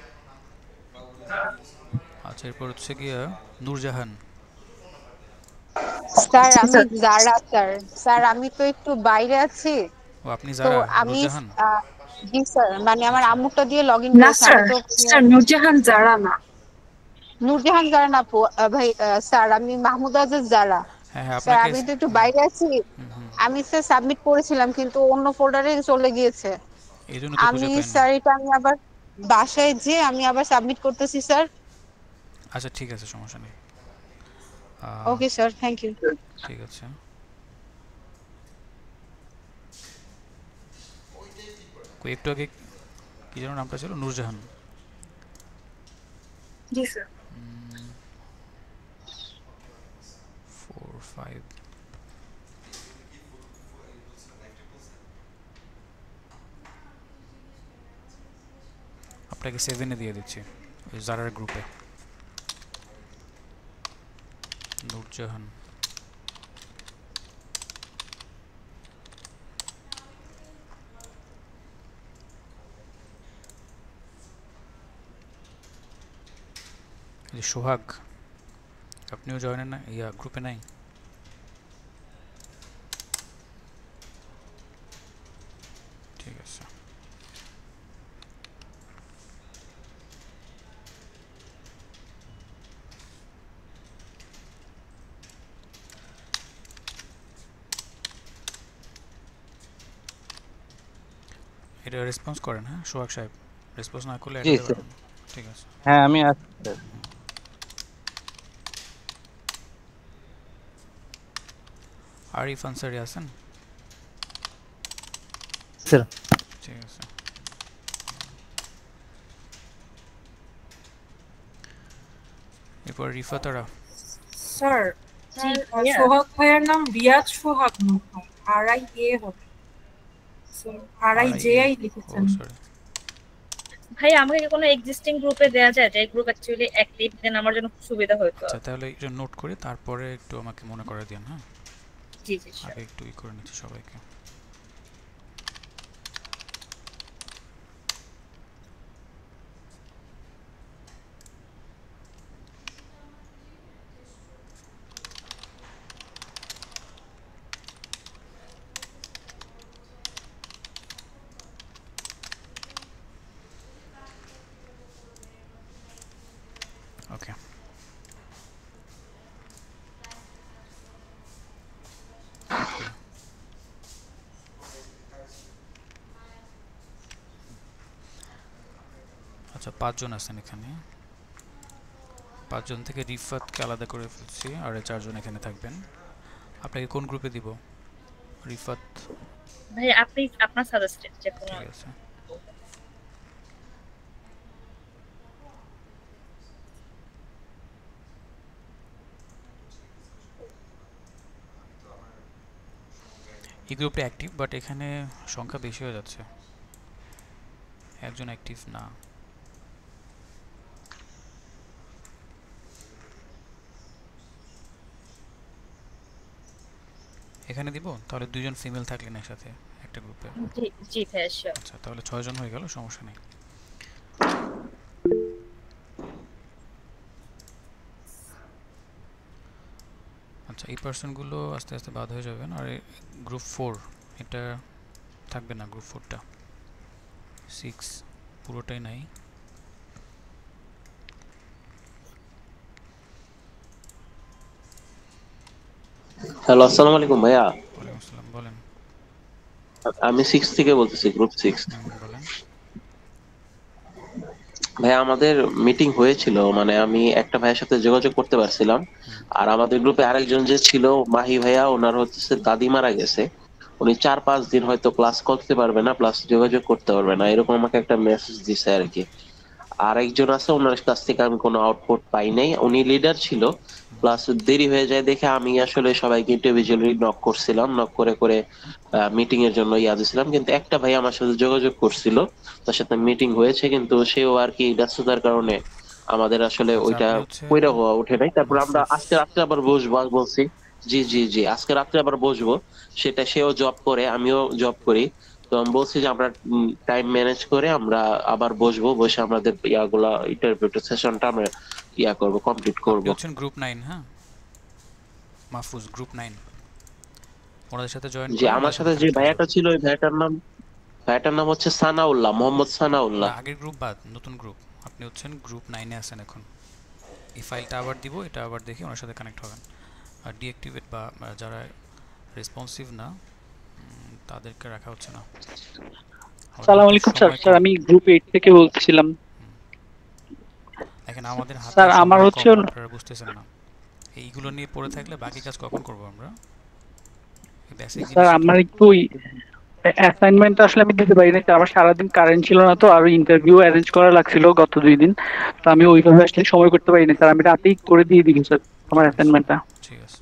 আচ্ছা, এরপর হচ্ছে গিয়ে নূরজাহান। স্যার আমি জারা স্যার। স্যার আমি তো একটু বাইরে আছি, ও আপনি তো যারা আমি নূরজাহান? জি স্যার, মানে আমার আচ্ছা আম্মুটা দিয়ে লগ ইন না করেছি, স্যার, আমি তো স্যার নূরজাহান জারা না। নূরজাহান জারা না আপু, ভাই স্যার আমি মাহমুদ আজাদ জারা। হ্যাঁ হ্যাঁ, স্যার আপনাকে আমি তো একটু বাইরে আছি, হুম হুম, আমি স্যার সাবমিট করেছিলাম কিন্তু অন্য ফোল্ডারে চলে গিয়েছে। এই জন্য তো আমি খুঁজে পাইনি। স্যার এটা আমি আবার বাসায় যেয়ে আমি আবার সাবমিট করতেছি স্যার। আচ্ছা ঠিক আছে, সমস্যা নেই। Okay sir, thank you. ঠিক আছে, কই একটু আগে কি যেন নামটা ছিল, নূরজাহান। জি স্যার। 4 5 আপনাকে 7 এ দিয়ে দিচ্ছি, ওই জারার গ্রুপে। নূরজাহান, এই যে সোহাগ, আপনিও জয়েন না ইয়া গ্রুপে নাই? ঠিক আছে, এটা রেসপন্স করেন, হ্যাঁ সোহাগ সাহেব, রেসপন্স না করলে জি এটা স্যার। দেবেন। ঠিক আছে, হ্যাঁ আমি আছি স্যার। আরিফ আনসারি আছেন? স্যার ঠিক আছে, এরপর রিফাতারা। স্যার জি ভাইয়া। সোহাগ ভাইয়ের নাম রিয়াজ সোহাগ নূর ভাই, RIA হবে, RIJI ও লিখেছেন। সরি, ভাই আমাকে কি কোনো এক্সিস্টিং গ্রুপে দেওয়া যায়, যে গ্রুপ অ্যাকচুয়ালি অ্যাক্টিভ, দেন আমার জন্য খুব সুবিধা হতো। আচ্ছা তাহলে এটা নোট করে তারপরে একটু আমাকে মনে করে দিন, হ্যাঁ। জি জি sure. আগে একটু ই করে নিচ্ছি সবাইকে। ওকে, আচ্ছা 5 জন আছেন এখানে, 5 জন থেকে রিফাতকে আলাদা করে ফেলছি, আর 4 জন এখানে থাকবেন। আপনাকে কোন গ্রুপে দিব? রিফাত, ভাই আপনি আপনার সাজেস্টেড যে কোনো। ঠিক আছে। এই গ্রুপটা অ্যাক্টিভ, বাট এখানে সংখ্যা বেশি হয়ে যাচ্ছে, একজন অ্যাক্টিভ না। এখানে দিব তাহলে 2 জন ফিমেল থাকলেন একসাথে একটা গ্রুপে। জি জি ভাইয়া শিওর। আচ্ছা তাহলে 6 জন হয়ে গেল, সমস্যা নেই। আচ্ছা এই পার্সনগুলো আস্তে আস্তে বাদ হয়ে যাবেন, আর গ্রুপ 4 এটা থাকবে না, গ্রুপ 4টা 6 পুরোটাই নাই। হ্যালো, আসসালামু আলাইকুম ভাইয়া। ওয়ালাইকুম আসসালাম, বলেন। আমি 6 থেকে বলতেছি, গ্রুপ 6। বলেন। ভাইয়া আমাদের মিটিং হয়েছিল, মানে আমি একটা ভাইয়ের সাথে যোগাযোগ করতে পারছিলাম, আর আমাদের গ্রুপে আরেকজন যে ছিল মাহি ভাইয়া, ওনার হচ্ছে দাদি মারা গেছে, উনি 4-5 দিন হয়তো ক্লাস করতে পারবে না, প্লাস যোগাযোগ করতে পারবে না, এরকম আমাকে একটা মেসেজ দিছে আর কি। আর একজন আছে, ওনার কাছ থেকে আমি কোনো আউটপুট পাই নাই, উনি লিডার ছিল, প্লাস দেরি হয়ে যায় দেখে আমি আসলে সবাইকে ইন্ডিভিজুয়ালি নক করছিলাম, নক করে করে মিটিং এর জন্য দিছিলাম, কিন্তু একটা ভাই আমার সাথে যোগাযোগ করছিল, তার সাথে মিটিং হয়েছে, কিন্তু সেও আর কি ব্যস্ততার কারণে আমাদের আসলে ওইটা কইরা হওয়া ওঠে নাই। তারপর আমরা আজকে রাত্রে আবার বসবো বলছি। জি জি জি, আজকে রাত্রে আবার বসবো, সেটা সেও জব করে আমিও জব করি, তো আমি বলছি যে আমরা টাইম ম্যানেজ করে আমরা আবার বসবো, বসে আমাদের ইয়াগুলা ইন্টারভিউ সেশনটা আমরা করব, কমপ্লিট করব। আপনি হচ্ছেন গ্রুপ 9, হ্যাঁ মাহফুজ, গ্রুপ 9 ওনাদের সাথে জয়েন জি, আমার সাথে যে ভাইয়াটা ছিল ওই ভাইয়াটার নাম হচ্ছে সানাউল্লাহ, মোহাম্মদ সানাউল্লাহ। আগের গ্রুপ বাদ, নতুন গ্রুপ। আপনি হচ্ছেন গ্রুপ 9 এ আছেন এখন। এই ফাইলটা আবার দিব, এটা আবার দেখি ওনার সাথে কানেক্ট হবেন। আর ডিঅ্যাক্টিভেট বা যারা রেসপন্সিভ না তাদেরকে রাখা হচ্ছে না। আসসালামু আলাইকুম স্যার। স্যার আমি গ্রুপ 8 থেকে বলছিলাম। এখন আমাদের হাতে স্যার আমার হচ্ছে আপনারা বুঝতেছেন না, এইগুলো নিয়ে পড়ে থাকলে বাকি কাজ কখন করব আমরা? স্যার আমার একটু অ্যাসাইনমেন্ট আসলে আমি দিতে পারি না, আমার সারাদিন কারেন্ট ছিল না, তো আর ইন্টারভিউ অ্যারেঞ্জ করা লাগছিল গত 2 দিন, তো আমি ওইভাবে আসলে সময় করতে পারি না স্যার। আমি রাতেই করে দিয়ে দিই স্যার আমার অ্যাসাইনমেন্টটা। ঠিক আছে।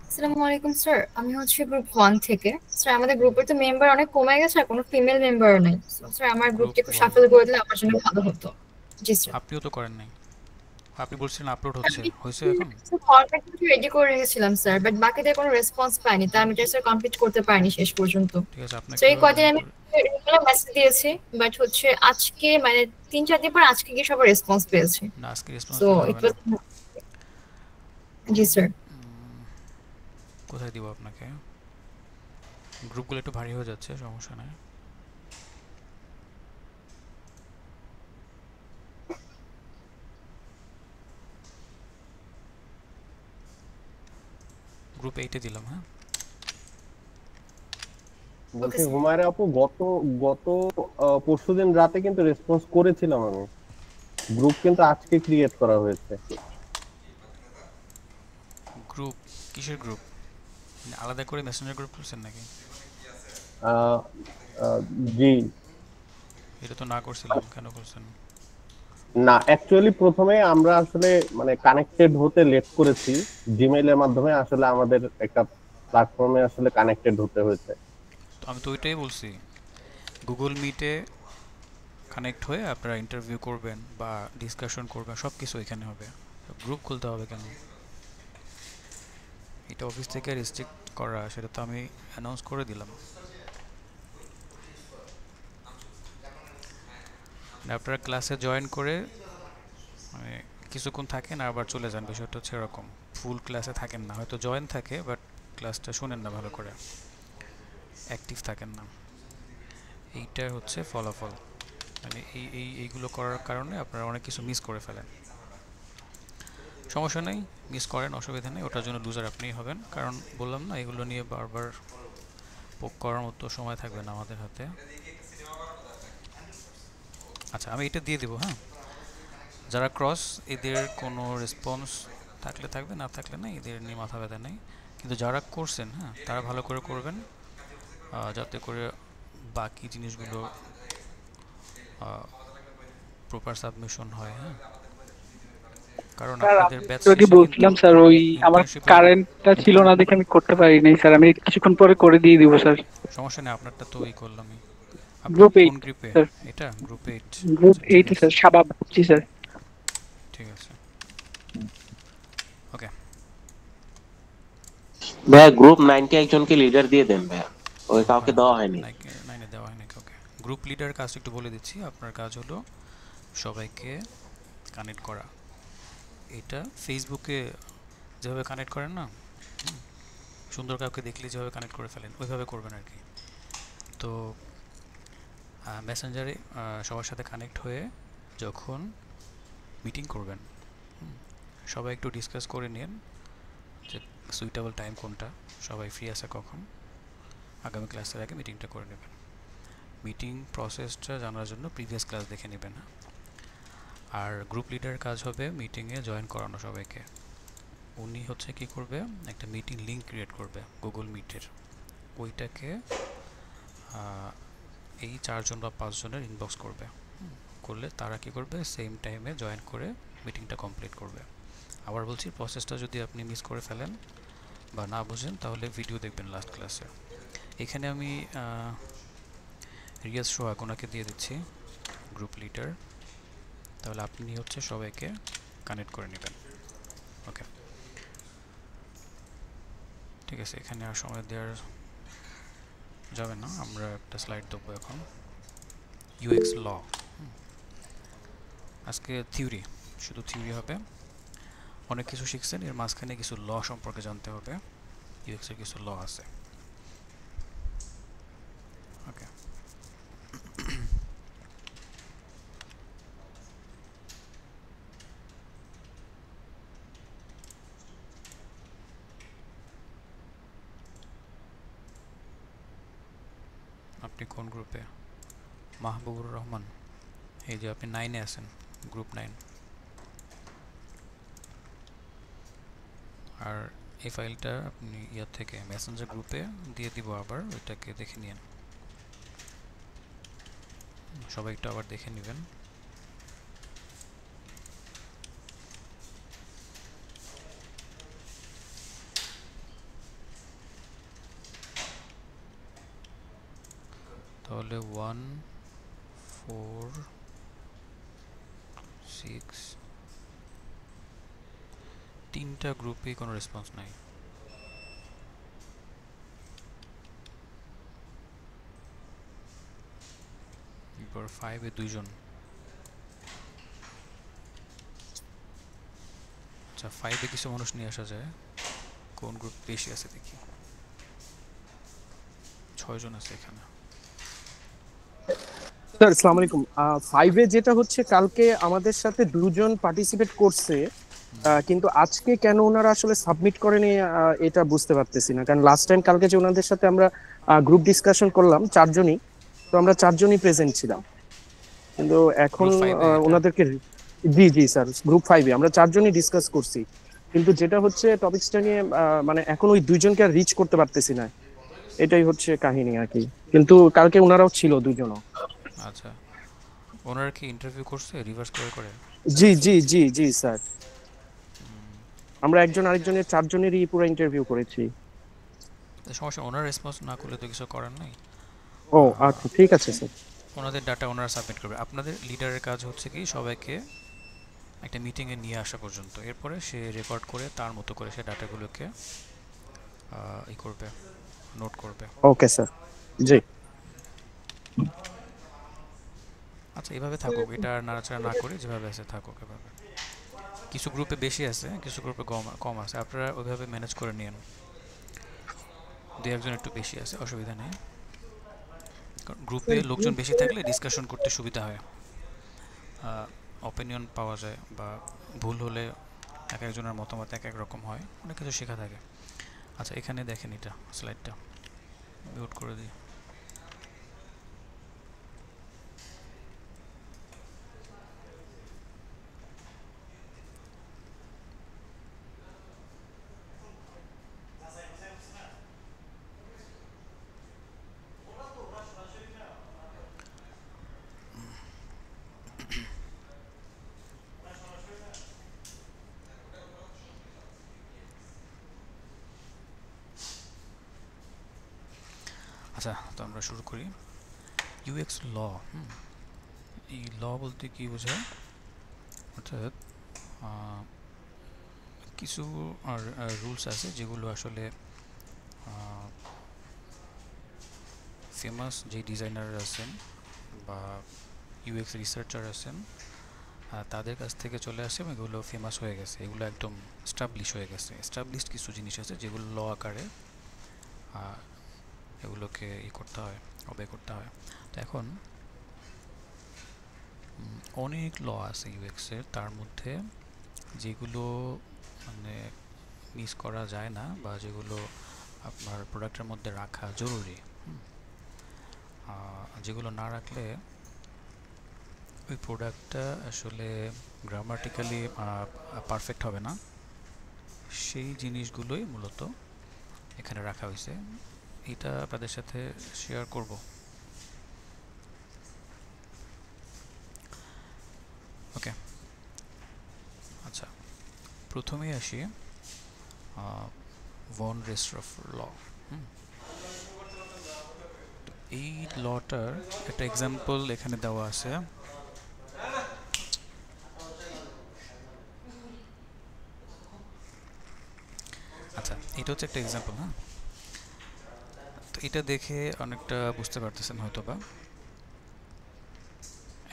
আসসালামু আলাইকুম স্যার, আমি হচ্ছে গ্রুপ 1 থেকে। স্যার আমাদের গ্রুপের তো মেম্বার অনেক কমে গেছে, আর কোনো ফিমেল মেম্বারও নেই। স্যার আমার গ্রুপটা একটু শাফল করে দিলে আমার জন্য ভালো হতো। জি স্যার। আপনিও তো করেন নাই, আপনি বলছিলেন আপলোড হচ্ছে, হইছে এখন? স্যার ফরম্যাট রেডি করে রেখেছিলাম স্যার, বাট বাকিদের কোনো রেসপন্স পাইনি, তাই আমি এটা স্যার কমপ্লিট করতে পারিনি শেষ পর্যন্ত। ঠিক আছে, আপনাকে সেই কদিন আমি রেগুলার মেসেজ দিয়েছি, বাট হচ্ছে আজকে মানে 3-4 দিন পর আজকে গিয়ে সবার রেসপন্স পেয়েছি। না, আজকে response so it was. G sir. কোথায় দিব আপনাকে? গ্রুপগুলো একটু ভারী হয়ে যাচ্ছে, সমস্যা নাই। গ্রুপ 8 এ দিলাম। হ্যাঁ বলছি হুমায়রা আপু, গত পরশুদিন রাতে কিন্তু রেসপন্স করেছিলাম আমি। গ্রুপ কিন্তু আজকে ক্রিয়েট করা হয়েছে। গ্রুপ কিসের গ্রুপ? আলাদা করে মেসেঞ্জার গ্রুপ করছেন নাকি? জি। এটা তো না করছিলাম, কেন করছেন? না, অ্যাকচুয়ালি প্রথমে আমরা আসলে মানে কানেক্টেড হতে লেট করেছি, জিমেইলের মাধ্যমে আসলে আমাদের একটা প্ল্যাটফর্মে আসলে কানেক্টেড হতে হয়েছে। তো আমি তো ওইটাই বলছি, গুগল মিটে কানেক্ট হয়ে আপনারা ইন্টারভিউ করবেন বা ডিসকাশন করবেন, সব কিছু এখানে হবে। গ্রুপ খুলতে হবে কেন? এটা অফিস থেকে রেস্ট্রিক্ট করা, সেটা তো আমি অ্যানাউন্স করে দিলাম। আপনারা ক্লাসে জয়েন করে মানে কিছুক্ষণ থাকেন আর আবার চলে যান, বিষয়টা হচ্ছে এরকম। ফুল ক্লাসে থাকেন না, হয়তো জয়েন থাকে বাট ক্লাসটা শুনেন না ভালো করে, অ্যাক্টিভ থাকেন না। এইটা হচ্ছে ফলাফল। মানে এইগুলো করার কারণে আপনারা অনেক কিছু মিস করে ফেলেন। সমস্যা নেই, মিস করেন, অসুবিধা নেই, ওটার জন্য লুজার আপনিই হবেন। কারণ বললাম না, এগুলো নিয়ে বারবার পোক করার মতো সময় থাকবে না আমাদের হাতে। আচ্ছা, আমি এটা দিয়ে দেবো। হ্যাঁ, যারা ক্রস, এদের কোনো রেসপন্স থাকলে থাকবে, না থাকলে না, এদের নিয়ে মাথা ব্যথা নেই। কিন্তু যারা করছেন, হ্যাঁ, তারা ভালো করে করবেন, যাতে করে বাকি জিনিসগুলো প্রপার সাবমিশন হয়। হ্যাঁ, কারণ আপনাদের ব্যাচ যদি বলছিলাম স্যার, ওই আমার কারেন্টটা ছিল না দেখে আমি করতে পারি নাই স্যার। আমি কিছুক্ষণ পরে করে দিয়ে দিব স্যার। সমস্যা নেই, আপনারটা তো ওই করলামই। গ্রুপ 8 কোন গ্রুপে? এটা গ্রুপ 8। গ্রুপ 8 স্যার, শাবাব। জি স্যার। ঠিক আছে, ওকে। ভাইয়া গ্রুপ 9 কে একজনকে লিডার দিয়ে দেন ভাইয়া, ওই কাউকে দেওয়া হয়নি। 9 এ দেওয়া হয়নি কাউকে। গ্রুপ লিডার কাজটা একটু বলে দিচ্ছি। আপনার কাজ হলো সবাইকে কানেক্ট করা। এটা ফেসবুকে যেভাবে কানেক্ট করেন না, সুন্দর কাউকে দেখলে যেভাবে কানেক্ট করে ফেলেন, ওইভাবে করবেন আর কি। তো মেসেঞ্জারে সবার সাথে কানেক্ট হয়ে যখন মিটিং করবেন, সবাই একটু ডিসকাস করে নিন যে সুইটেবল টাইম কোনটা, সবাই ফ্রি আছে কখন, আগামী ক্লাসের আগে মিটিংটা করে নেবেন। মিটিং প্রসেসটা জানার জন্য প্রিভিয়াস ক্লাস দেখে নেবেন। আর গ্রুপ লিডার কাজ হবে মিটিংয়ে জয়েন করানো সবাইকে। উনি হচ্ছে কি করবে, একটা মিটিং লিংক ক্রিয়েট করবে গুগল মিটের, ওইটাকে এই 4 জন বা 5 জনের ইনবক্স করবে। করলে তারা কি করবে, সেম টাইমে জয়েন করে মিটিংটা কমপ্লিট করবে। আবার বলছি, প্রসেসটা যদি আপনি মিস করে ফেলেন বা না বুঝেন তাহলে ভিডিও দেখবেন লাস্ট ক্লাসে। এখানে আমি রিয়াজ সোহাগ ওনাকে দিয়ে দিচ্ছি গ্রুপ লিডার, তাহলে আপনি হচ্ছে সবাইকে কানেক্ট করে নেবেন। ওকে, ঠিক আছে, এখানে আর সময় দেওয়ার যাবে না, আমরা একটা স্লাইড দেবো এখন। ইউএক্স ল, আজকে থিওরি, শুধু থিওরি হবে। অনেক কিছু শিখছেন, এর মাঝখানে কিছু ল সম্পর্কে জানতে হবে। ইউএক্স এর কিছু ল আছে। ওকে, আপনি কোন গ্রুপে? মাহবুবুর রহমান, এই যে আপনি 9-এ আছেন, গ্রুপ 9। আর এই ফাইলটা আপনি ইয়ার থেকে মেসেঞ্জার গ্রুপে দিয়ে দিব, আবার ওইটাকে দেখে নিন, সবাই একটু আবার দেখে নেবেন। তাহলে 1 4 6 তিনটা গ্রুপে কোনো রেসপন্স নাই। এরপর 5-এ 2 জন। আচ্ছা, 5-এ কিছু মানুষ নিয়ে আসা যায়, কোন গ্রুপ বেশি আছে দেখি। 6 জন আছে এখানে। স্যার আসসালামু আলাইকুম। 5-এ যেটা হচ্ছে, কালকে আমাদের সাথে 2 জন পার্টিসিপেট করছে, কিন্তু আজকে কেন ওনারা আসলে সাবমিট করেনি এটা বুঝতে পারতেছি না। কারণ লাস্ট টাইম কালকে যে ওনাদের সাথে আমরা গ্রুপ ডিসকাশন করলাম 4 জনই, তো আমরা 4 জনই প্রেজেন্ট ছিলাম, কিন্তু এখন ওনাদেরকে, জি জি স্যার, গ্রুপ 5-এ আমরা 4 জনই ডিসকাস করছি, কিন্তু যেটা হচ্ছে টপিকসটা নিয়ে মানে এখন ওই 2 জনকে আর রিচ করতে পারতেছি না, এটাই হচ্ছে কাহিনী আর কি। কিন্তু কালকে ওনারাও ছিল 2 জনও। আচ্ছা, ওনারা কি ইন্টারভিউ করছে রিভার্স করে? জি জি জি জি স্যার, আমরা একজন আরেকজনের 4 জনেরই পুরো ইন্টারভিউ করেছি। সমস্যা, ওনারা রেসপন্স না করলে তো কিছু করার নাই। ও আচ্ছা, ঠিক আছে স্যার। ওনাদের ডাটা ওনারা সাবমিট করবে। আপনাদের লিডারের কাজ হচ্ছে কি, সবাইকে একটা মিটিংয়ে নিয়ে আসা পর্যন্ত, এরপরে সে রেকর্ড করে তার মতো করে সে ডাটাগুলোকে ই করবে, নোট করবে। ওকে স্যার, জি। আচ্ছা, এভাবে থাকুক, এটা নাড়াচাড়া না করে যেভাবে আছে থাকুক এভাবে। কিছু গ্রুপে বেশি আছে, কিছু গ্রুপে কম আছে, আপনারা ওইভাবে ম্যানেজ করে নিন। 2-1 জন একটু বেশি আছে, অসুবিধা নেই। গ্রুপে লোকজন বেশি থাকলে ডিসকাশন করতে সুবিধা হয়, অপিনিয়ন পাওয়া যায়, বা ভুল হলে এক একজনের মতামত এক এক রকম হয়, অনেক কিছু শেখা থাকে। আচ্ছা, এখানে দেখেন, এটা স্লাইডটা মিউট করে দিই। আচ্ছা, তো আমরা শুরু করি। ইউএক্স ল, এই ল বলতে কি বোঝায়, অর্থাৎ কিছু রুলস আছে যেগুলো আসলে ফেমাস যে ডিজাইনার আছেন বা ইউএক্স রিসার্চার আছেন তাদের কাছ থেকে চলে আসে এবং এগুলো ফেমাস হয়ে গেছে, এগুলো একদম এস্টাবলিশ হয়ে গেছে। এস্টাবলিশড কিছু জিনিস আছে যেগুলো ল আকারে এগুলোকে করতে হয়, অবে করতে হয়। তো এখন অনেক ল আছে ইউএক্সের, তার মধ্যে যেগুলো মানে মিস করা যায় না বা যেগুলো আপনার প্রোডাক্টের মধ্যে রাখা জরুরি, যেগুলো না রাখলে ওই প্রোডাক্টটা আসলে গ্রামাটিক্যালি পারফেক্ট হবে না। সেই জিনিসগুলোই মূলত এখানে রাখা হয়েছে। এটা আপনাদের সাথে শেয়ার করব। ওকে, আচ্ছা, প্রথমেই আসি ভন রেস্ট্রফ ল। এই লটার একটা এক্সাম্পল এখানে দেওয়া আছে। আচ্ছা, এটা হচ্ছে একটা এক্সাম্পল। হ্যাঁ, তো এটা দেখে অনেকটা বুঝতে পারতেছেন হয়তো বা।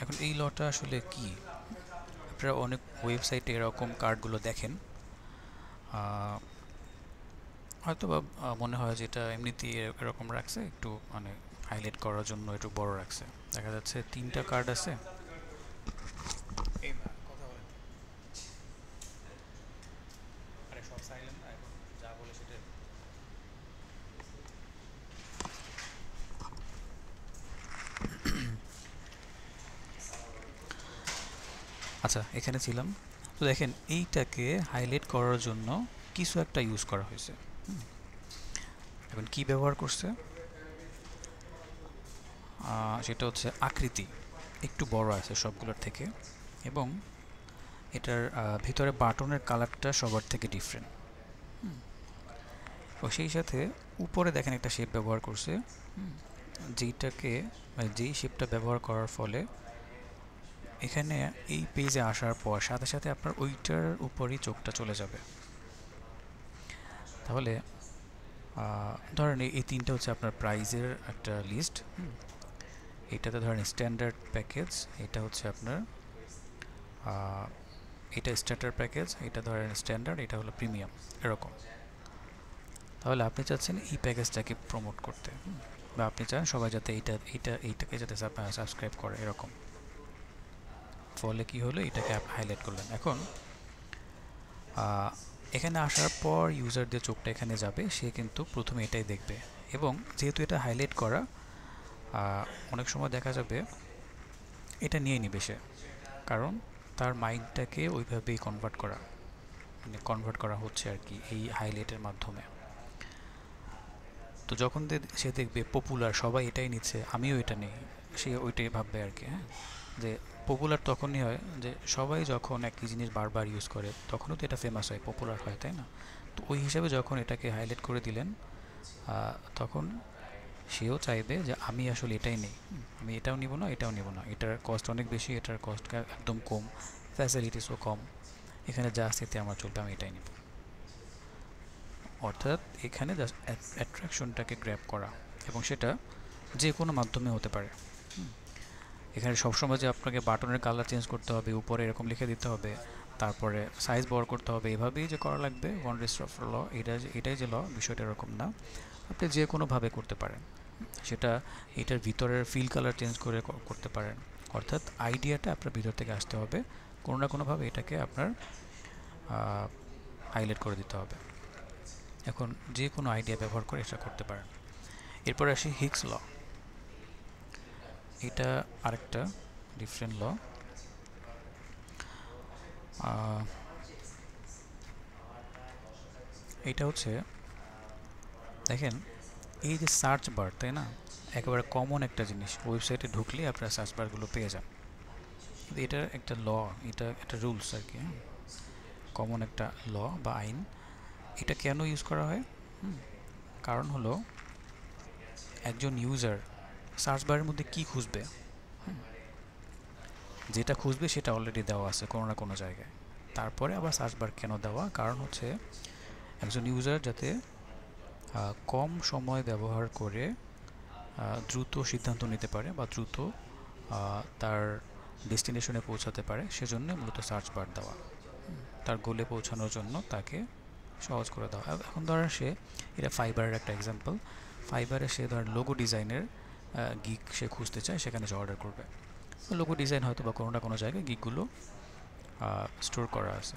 এখন এই লটা আসলে কি, আপনারা অনেক ওয়েবসাইটে এরকম কার্ডগুলো দেখেন, হয়তো বা মনে হয় যে এটা এমনিতেই এরকম রাখছে, একটু মানে হাইলাইট করার জন্য একটু বড় রাখছে। দেখা যাচ্ছে 3টা কার্ড আছে। আচ্ছা, এখানে ছিলাম। তো দেখেন এইটাকে হাইলাইট করার জন্য কিছু একটা ইউজ করা হয়েছে। এখন কি ব্যবহার করছে, সেটা হচ্ছে আকৃতি একটু বড় আছে সবগুলোর থেকে, এবং এটার ভিতরে বাটনের কালারটা সবার থেকে ডিফারেন্ট। তো সেই সাথে উপরে দেখেন একটা শেপ ব্যবহার করছে, যেইটাকে মানে যেই শেপটা ব্যবহার করার ফলে এখানে এই পেজে আসার পর সাথে সাথে আপনার ওইটার উপরই চোখটা চলে যাবে। তাহলে ধরেন এই 3টা হচ্ছে আপনার প্রাইজের একটা লিস্ট। এটাতে ধরেন স্ট্যান্ডার্ড প্যাকেজ, এটা হচ্ছে আপনার এটা স্টার্টার প্যাকেজ, এটা ধরেন স্ট্যান্ডার্ড, এটা হলো প্রিমিয়াম, এরকম। তাহলে আপনি চাচ্ছেন এই প্যাকেজটাকে প্রমোট করতে, বা আপনি চান সবাই যাতে এইটাকে যাতে সাবস্ক্রাইব করে, এরকম। ফলে কি হলো, এটাকে হাইলাইট করলেন। এখন এখানে আসার পর ইউজারদের চোখটা এখানে যাবে, সে কিন্তু প্রথমে এটাই দেখবে। এবং যেহেতু এটা হাইলাইট করা, অনেক সময় দেখা যাবে এটা নিয়ে নিবে সে, কারণ তার মাইন্ডটাকে ওইভাবেই কনভার্ট করা হচ্ছে আর কি এই হাইলাইটের মাধ্যমে। তো যখন সে দেখবে পপুলার, সবাই এটাই নিচ্ছে, আমিও এটা নিই, সে ওইটাই ভাববে আর কি। হ্যাঁ, যে পপুলার তখনই হয় যে সবাই যখন একই জিনিস বারবার ইউজ করে, তখনও তো এটা ফেমাস হয়, পপুলার হয়, তাই না? তো ওই হিসাবে যখন এটাকে হাইলাইট করে দিলেন, তখন সেও চাইবে যে আমি আসলে এটাই নেই, আমি এটাও নিব না, এটাও নিব না, এটার কস্ট অনেক বেশি, এটার কস্ট একদম কম, ফ্যাসিলিটিসও কম, এখানে যা স্থিতি আমার চলবে, আমি এটাই নিব। অর্থাৎ এখানে জাস্ট অ্যাট্রাকশনটাকে গ্র্যাব করা, এবং সেটা যে কোনো মাধ্যমে হতে পারে। এখানে সবসময় যে আপনাকে বাটনের কালার চেঞ্জ করতে হবে, উপরে এরকম লিখে দিতে হবে, তারপরে সাইজ বড় করতে হবে, এভাবেই যে করা লাগবে ভন রেস্ট্রফ ল, এটাই যে ল, বিষয়টা এরকম না। আপনি যে কোনোভাবে করতে পারেন, সেটা এটার ভিতরের ফিল কালার চেঞ্জ করে করতে পারেন। অর্থাৎ আইডিয়াটা আপনার ভিতর থেকে আসতে হবে, কোনো না কোনোভাবে এটাকে আপনার হাইলাইট করে দিতে হবে। এখন যে কোনো আইডিয়া ব্যবহার করে এটা করতে পারেন। এরপর আসি হিগস ল। এটা আরেকটা ডিফারেন্ট ল। এটা হচ্ছে দেখেন এই যে সার্চ বার, তাই না, একেবারে কমন একটা জিনিস, ওয়েবসাইটে ঢুকলে আপনারা সার্চ বারগুলো পেয়ে যান। কিন্তু এটা একটা ল, এটা একটা রুলস আর কি, কমন একটা ল বা আইন। এটা কেন ইউজ করা হয়? কারণ হলো একজন ইউজার সার্চ বারের মধ্যে কি খুঁজবে, যেটা খুঁজবে সেটা অলরেডি দেওয়া আছে কোনো না কোনো জায়গায়। তারপরে আবার সার্চ বার কেন দেওয়া? কারণ হচ্ছে একজন ইউজার যাতে কম সময় ব্যবহার করে দ্রুত সিদ্ধান্ত নিতে পারে বা দ্রুত তার ডেস্টিনেশনে পৌঁছাতে পারে, সেজন্য মূলত সার্চ বার দেওয়া, তার গোলে পৌঁছানোর জন্য তাকে সহজ করে দেওয়া। এখন ধরেন সে, এটা ফাইবারের একটা এক্সাম্পল, ফাইবারে সে ধরেন লোগো ডিজাইনের গিগ সে খুঁজতে চায়, সেখানে সে অর্ডার করবে। লোগো ডিজাইন হয়তো বা কোনো না কোনো জায়গায় গিগগুলো স্টোর করা আছে,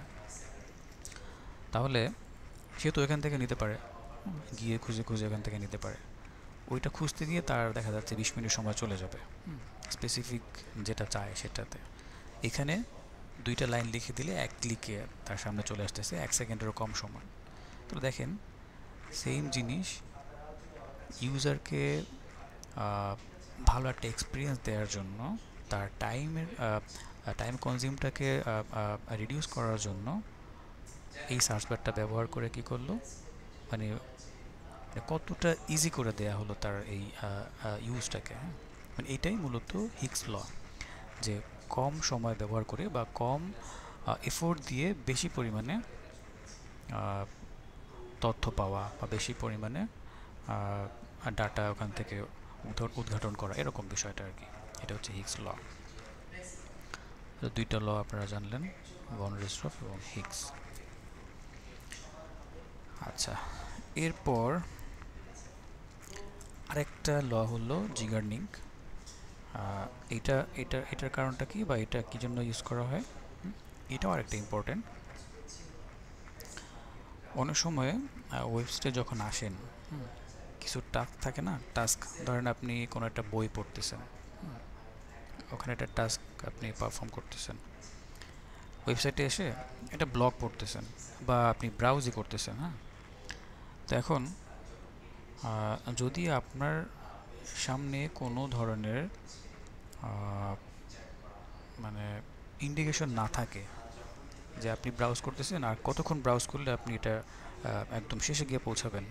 তাহলে সে তো এখান থেকে নিতে পারে, গিয়ে খুঁজে খুঁজে এখান থেকে নিতে পারে। ওইটা খুঁজতে গিয়ে তার দেখা যাচ্ছে 20 মিনিট সময় চলে যাবে স্পেসিফিক যেটা চায় সেটাতে। এখানে দুইটা লাইন লিখে দিলে এক ক্লিকে তার সামনে চলে আসতেছে 1 সেকেন্ডেরও কম সময়। তো দেখেন সেম জিনিস ইউজারকে ভালো একটা এক্সপিরিয়েন্স দেওয়ার জন্য, তার টাইম কনজিউমটাকে রিডিউস করার জন্য এই সার্চ বারটা ব্যবহার করে কি করলো, মানে কতটা ইজি করে দেয়া হলো তার এই ইউজটাকে। মানে এটাই মূলত হিগস ল, যে কম সময় ব্যবহার করে বা কম এফোর্ট দিয়ে বেশি পরিমাণে তথ্য পাওয়া বা বেশি পরিমাণে ডাটা ওখান থেকে উদ্ঘাটন করা, এরকম বিষয়টা আর কি। এটা হচ্ছে হিগস ল। দুইটা ল আপনারা জানলেন, ভন রিস্ট্রফ এবং হিগস। আচ্ছা, এরপর আরেকটা ল হলো জিগার্নিং। এটার কারণটা কি বা এটা কি জন্য ইউজ করা হয়, এটাও আরেকটা ইম্পর্টেন্ট। অনেক সময় ওয়েবসাইটে যখন আসেন কিছু টাস্ক থাকে না, টাস্ক ধরেন আপনি কোনো একটা বই পড়তেছেন, ওখানে একটা টাস্ক আপনি পারফর্ম করতেছেন, ওয়েবসাইটে এসে একটা ব্লগ পড়তেছেন বা আপনি ব্রাউজই করতেছেন। তো এখন যদি আপনার সামনে কোনো ধরনের মানে ইন্ডিকেশন না থাকে যে আপনি ব্রাউজ করতেছেন আর কতক্ষণ ব্রাউজ করলে আপনি এটা একদম শেষে গিয়ে পৌঁছাবেন,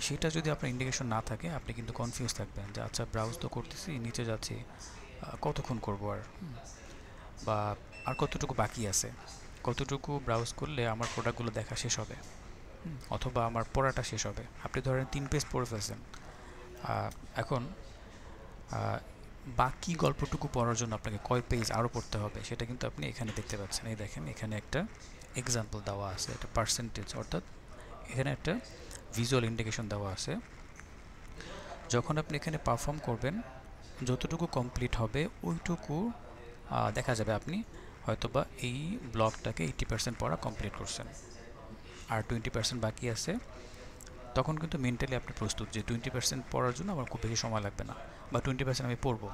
সেটা যদি আপনার ইন্ডিকেশন না থাকে আপনি কিন্তু কনফিউজ থাকবেন যে আচ্ছা ব্রাউজ তো করতেছি, নিচে যাচ্ছি, কতক্ষণ করবো বা আর কতটুকু বাকি আছে, কতটুকু ব্রাউজ করলে আমার প্রোডাক্টগুলো দেখা শেষ হবে অথবা আমার পড়াটা শেষ হবে। আপনি ধরেন 3 পেজ পড়ে ফেলছেন, এখন বাকি গল্পটুকু পড়ার জন্য আপনাকে কয় পেজ আরও পড়তে হবে সেটা কিন্তু আপনি এখানে দেখতে পাচ্ছেন। এই দেখেন এখানে একটা এক্সাম্পল দেওয়া আছে, একটা পার্সেন্টেজ, অর্থাৎ এখানে একটা ভিজুয়াল ইন্ডিকেশন দেওয়া আছে। যখন আপনি এখানে পারফর্ম করবেন, যতটুকু কমপ্লিট হবে ওইটুকু দেখা যাবে আপনি হয়তোবা এই ব্লগটাকে 80% পড়া কমপ্লিট করছেন, আর 20% বাকি আছে। তখন কিন্তু মেন্টালি আপনি প্রস্তুত যে 20% পড়ার জন্য আমার খুব বেশি সময় লাগবে না বা 20% আমি পড়বো।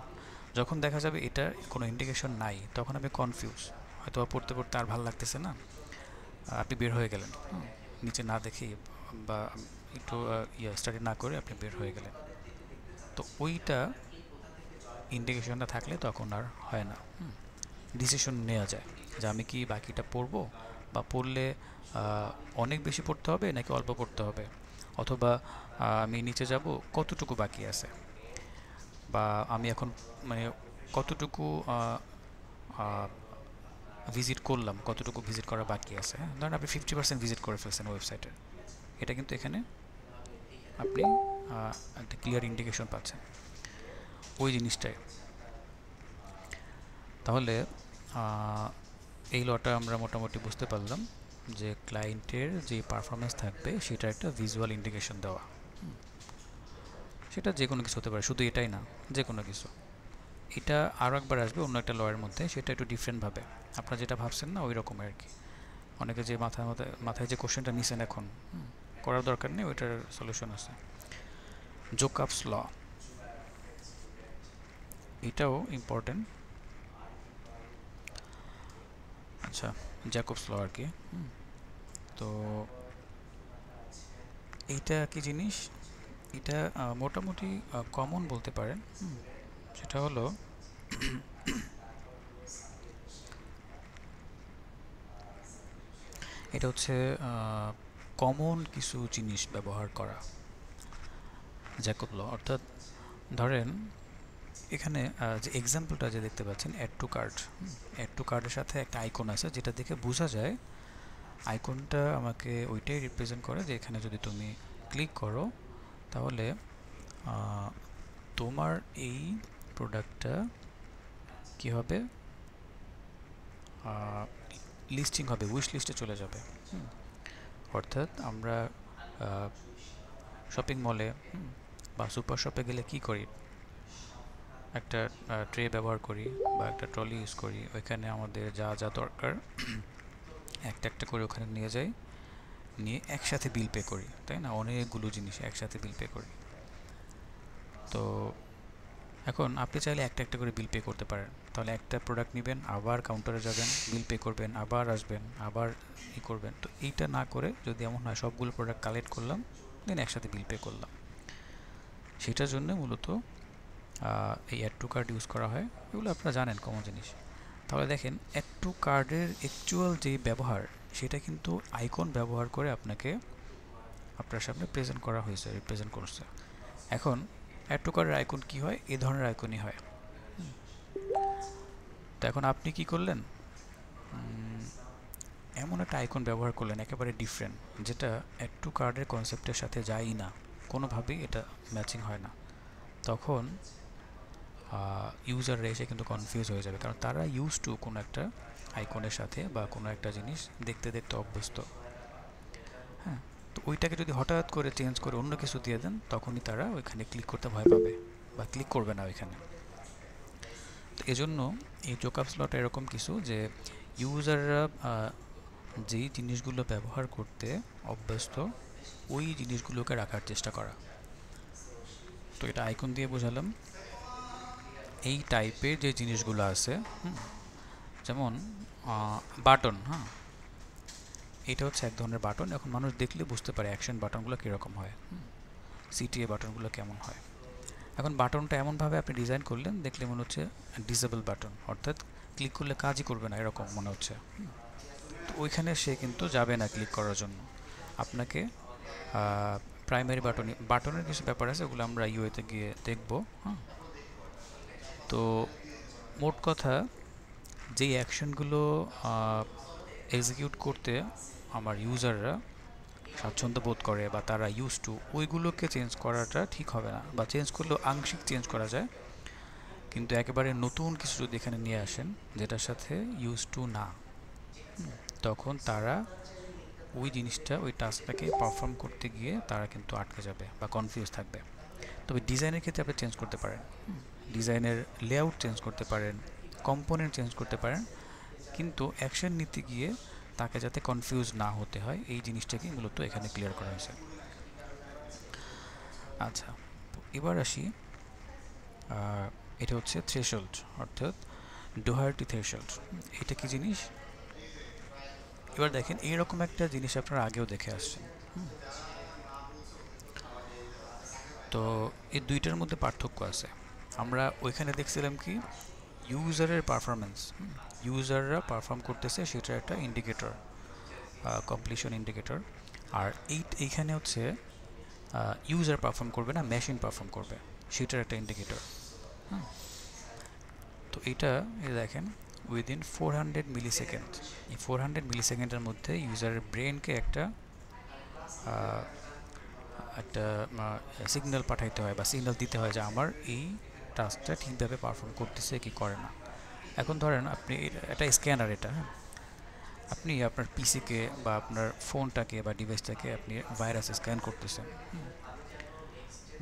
যখন দেখা যাবে এটা কোনো ইন্ডিকেশন নাই, তখন আমি কনফিউজ, হয়তো পড়তে পড়তে আর ভালো লাগতেছে না, আপনি বের হয়ে গেলেন, নিচে না দেখে বা একটু স্টাডি না করে আপনি বের হয়ে গেলেন। তো ওইটা ইন্ডিকেশনটা থাকলে তখন আর হয় না, ডিসিশন নেওয়া যায় যে আমি কি বাকিটা পড়বো বা পড়লে অনেক বেশি পড়তে হবে নাকি অল্প পড়তে হবে, অথবা আমি নিচে যাব কতটুকু বাকি আছে, বা আমি এখন মানে কতটুকু ভিজিট করলাম, কতটুকু ভিজিট করা বাকি আছে। ধরেন আপনি 50% ভিজিট করে ফেলছেন ওয়েবসাইটের, এটা কিন্তু এখানে আপনি একটা ক্লিয়ার ইন্ডিকেশন পাচ্ছেন ওই জিনিসটাই। তাহলে এই লটা আমরা মোটামুটি বুঝতে পারলাম যে ক্লায়েন্টের যে পারফরমেন্স থাকবে সেটা একটা ভিজুয়াল ইন্ডিকেশন দেওয়া, সেটা যে কোনো কিছু হতে পারে, শুধু এটাই না, যে কোনো কিছু। এটা আরও একবার আসবে অন্য একটা লয়ের মধ্যে, সেটা একটু ডিফারেন্টভাবে, আপনারা যেটা ভাবছেন না ওই রকমের আর কি। অনেকে যে মাথায় যে কোশ্চেনটা নিছেন এখন করার দরকার নেই, ওইটার সলিউশন আছে। জোকাবস ল, এটাও ইম্পর্টেন্ট। আচ্ছা, জ্যাকবস ল আর কি। তো এইটা কি জিনিস, এটা মোটামুটি কমন বলতে পারেন। সেটা হলো এটা হচ্ছে কমন কিছু জিনিস ব্যবহার করা, জ্যাকব ল। অর্থাৎ ধরেন এখানে যে এক্সাম্পলটা যে দেখতে পাচ্ছেন add to cart, add to কার্টের সাথে একটা আইকন আছে যেটা দেখে বোঝা যায় আইকনটা আমাকে ওইটাই রিপ্রেজেন্ট করে যে এখানে যদি তুমি ক্লিক করো তাহলে তোমার এই প্রোডাক্টটা কী হবে, লিস্টিং হবে, উইশ লিস্টে চলে যাবে। অর্থাৎ আমরা শপিং মলে বা সুপার শপে গেলে কি করি, একটা ট্রে ব্যবহার করি বা একটা ট্রলি ইউজ করি, ওইখানে আমাদের যা যা দরকার একটা একটা করে ওখানে নিয়ে যাই, নিয়ে একসাথে বিল পে করি, তাই না? অনেকগুলো জিনিস একসাথে বিল পে করি। তো এখন আপনি চাইলে একটা একটা করে বিল পে করতে পারেন। তাহলে একটা প্রোডাক্ট নেবেন, আবার কাউন্টারে যাবেন, বিল পে করবেন, আবার আসবেন, আবার ই করবেন। তো এইটা না করে যদি এমন হয় সবগুলো প্রোডাক্ট কালেক্ট করলাম, দেন একসাথে বিল পে করলাম, সেটার জন্য মূলত এই অ্যাড টু কার্ড ইউজ করা হয়। এগুলো আপনারা জানেন, কমন জিনিস। তাহলে দেখেন অ্যাড টু কার্ডের অ্যাকচুয়াল যে ব্যবহার, সেটা কিন্তু আইকন ব্যবহার করে আপনাকে আপনার সামনে প্রেজেন্ট করা হয়েছে, রিপ্রেজেন্ট করছে। এখন অ্যাড টু কার্ডের আইকন কী হয়? এই ধরনের আইকনই হয়। তো এখন আপনি কি করলেন? এমন একটা আইকন ব্যবহার করলেন একেবারে ডিফারেন্ট, যেটা অ্যাড টু কার্ডের কনসেপ্টের সাথে যায়ই না, কোনোভাবেই এটা ম্যাচিং হয় না। তখন ইউজাররা এসে কিন্তু কনফিউজ হয়ে যাবে, কারণ তারা ইউজ টু কোনো একটা আইকনের সাথে বা কোনো একটা জিনিস দেখতে দেখতে অভ্যস্ত। হ্যাঁ, তো ওইটাকে যদি হঠাৎ করে চেঞ্জ করে অন্য কিছু দিয়ে দেন, তখনই তারা ওইখানে ক্লিক করতে ভয় পাবে বা ক্লিক করবে না ওইখানে। তো এজন্য এই জোকআপ স্লট এরকম কিছু, যে ইউজাররা যেই জিনিসগুলো ব্যবহার করতে অভ্যস্ত ওই জিনিসগুলোকে রাখার চেষ্টা করা। তো এটা আইকন দিয়ে বোঝালাম। এই টাইপের যে জিনিসগুলো আছে, যেমন বাটন, হ্যাঁ, এটা হচ্ছে এক ধরনের বাটন। এখন মানুষ দেখলে বুঝতে পারে অ্যাকশন বাটনগুলো কীরকম হয়, সিটিএ বাটনগুলো কেমন হয়। এখন বাটনটা এমনভাবে আপনি ডিজাইন করলেন, দেখলে মনে হচ্ছে ডিসেবল বাটন, অর্থাৎ ক্লিক করলে কাজই করবে না এরকম মনে হচ্ছে। তো ওইখানে সে কিন্তু যাবে না ক্লিক করার জন্য। আপনাকে প্রাইমারি বাটনের কিছু ব্যাপার আছে, ওগুলো আমরা ইউএতে গিয়ে দেখব। হ্যাঁ, তো মোট কথা, যেই অ্যাকশনগুলো এক্সিকিউট করতে আমার ইউজাররা স্বাচ্ছন্দ্য বোধ করে বা তারা ইউজ টু, ওইগুলোকে চেঞ্জ করাটা ঠিক হবে না, বা চেঞ্জ করলেও আংশিক চেঞ্জ করা যায়। কিন্তু একেবারে নতুন কিছু যদি এখানে নিয়ে আসেন যেটার সাথে ইউজ টু না, তখন তারা ওই জিনিসটা, ওই টাস্কটাকে পারফর্ম করতে গিয়ে তারা কিন্তু আটকে যাবে বা কনফিউজ থাকবে। তবে ডিজাইনের ক্ষেত্রে আপনি চেঞ্জ করতে পারেন, ডিজাইনের লেআউট চেঞ্জ করতে পারেন, কম্পোনেন্ট চেঞ্জ করতে পারেন, কিন্তু অ্যাকশন নিতে গিয়ে তাকে যাতে কনফিউজ না হতে হয়, এই জিনিসটাকে মূলত এখানে ক্লিয়ার করা হয়েছে। আচ্ছা, এবার আসি, এটা হচ্ছে থ্রেশহোল্ড, অর্থাৎ ডোহার্টি থ্রেশহোল্ড। এটা কি জিনিস? এবার দেখেন, এইরকম একটা জিনিস আপনারা আগেও দেখে আসছেন। তো এই দুইটার মধ্যে পার্থক্য আছে। আমরা ওইখানে দেখছিলাম কি, ইউজারের পারফরমেন্স, ইউজাররা পারফর্ম করতেছে সেটার একটা ইন্ডিকেটর, কমপ্লিশন ইন্ডিকেটর। আর এইখানে হচ্ছে ইউজার পারফর্ম করবে না, মেশিন পারফর্ম করবে, সেটার একটা ইন্ডিকেটর। তো এইটা দেখেন, উইদিন 400 মিলিসেকেন্ড, এই 400 মিলিসেকেন্ডের মধ্যে ইউজারের ব্রেনকে একটা সিগন্যাল পাঠাইতে হয় বা সিগন্যাল দিতে হয় যে আমার এই টাস্কটা ঠিকভাবে পারফর্ম করতেছে কি করে না। এখন ধরেন আপনি একটা স্ক্যানার, এটা আপনি আপনার পিসিকে বা আপনার ফোনটাকে বা ডিভাইসটাকে আপনি ভাইরাসে স্ক্যান করতেছেন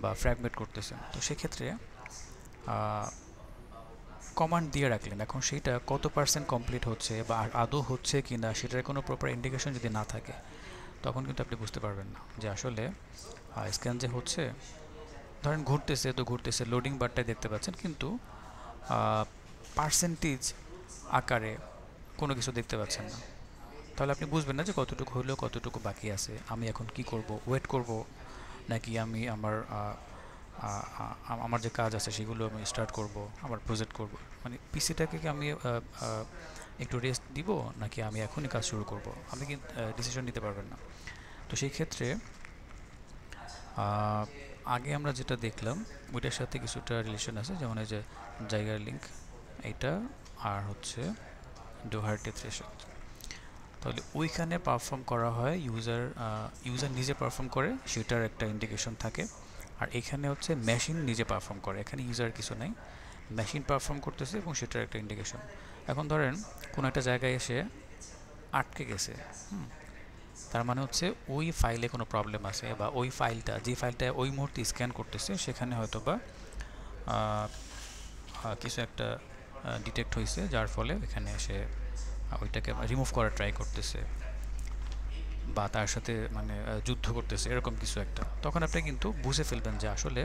বা ফ্র্যাগমেন্ট করতেছেন। তো সেক্ষেত্রে কমান্ড দিয়ে রাখলেন, এখন সেইটা কত পার্সেন্ট কমপ্লিট হচ্ছে বা আদৌ হচ্ছে কি না, সেটার কোনো প্রপার ইন্ডিকেশন যদি না থাকে, তখন কিন্তু আপনি বুঝতে পারবেন না যে আসলে স্ক্যান যে হচ্ছে। ধরেন ঘুরতেছে, তো ঘুরতেছে, লোডিং বারটাই দেখতে পাচ্ছেন, কিন্তু পার্সেন্টেজ আকারে কোনো কিছু দেখতে পাচ্ছেন না। তাহলে আপনি বুঝবেন না যে কতটুকু হলেও কতটুকু বাকি আছে, আমি এখন কি করব, ওয়েট করব, নাকি আমি আমার যে কাজ আছে সেগুলো আমি স্টার্ট করব, আমার প্রজেক্ট করব। মানে পিসিটাকে কি আমি একটু রেস্ট দিব, নাকি আমি এখনই কাজ শুরু করব, আপনি কি ডিসিশন নিতে পারবেন না। তো সেই ক্ষেত্রে আগে আমরা যেটা দেখলাম ওইটার সাথে কিছুটা রিলেশন আছে, যেমন এই যে জাইগার লিঙ্ক, এইটা আর হচ্ছে ডোহার্টি থ্রেশহোল্ড। তাহলে ওইখানে পারফর্ম করা হয়, ইউজার নিজে পারফর্ম করে, সেটার একটা ইন্ডিকেশন থাকে। আর এখানে হচ্ছে মেশিন নিজে পারফর্ম করে, এখানে ইউজার কিছু নাই, মেশিন পারফর্ম করতেছে এবং সেটার একটা ইন্ডিকেশন। এখন ধরেন কোনো একটা জায়গায় এসে আটকে গেছে, তার মানে হচ্ছে ওই ফাইলে কোনো প্রবলেম আছে, বা ওই ফাইলটা, যে ফাইলটা ওই মুহূর্তে স্ক্যান করতেছে সেখানে হয়তো বা কিছু একটা ডিটেক্ট হয়েছে, যার ফলে এখানে এসে ওইটাকে রিমুভ করার ট্রাই করতেছে বা তার সাথে মানে যুদ্ধ করতেছে, এরকম কিছু একটা। তখন আপনি কিন্তু বুঝে ফেলবেন যে আসলে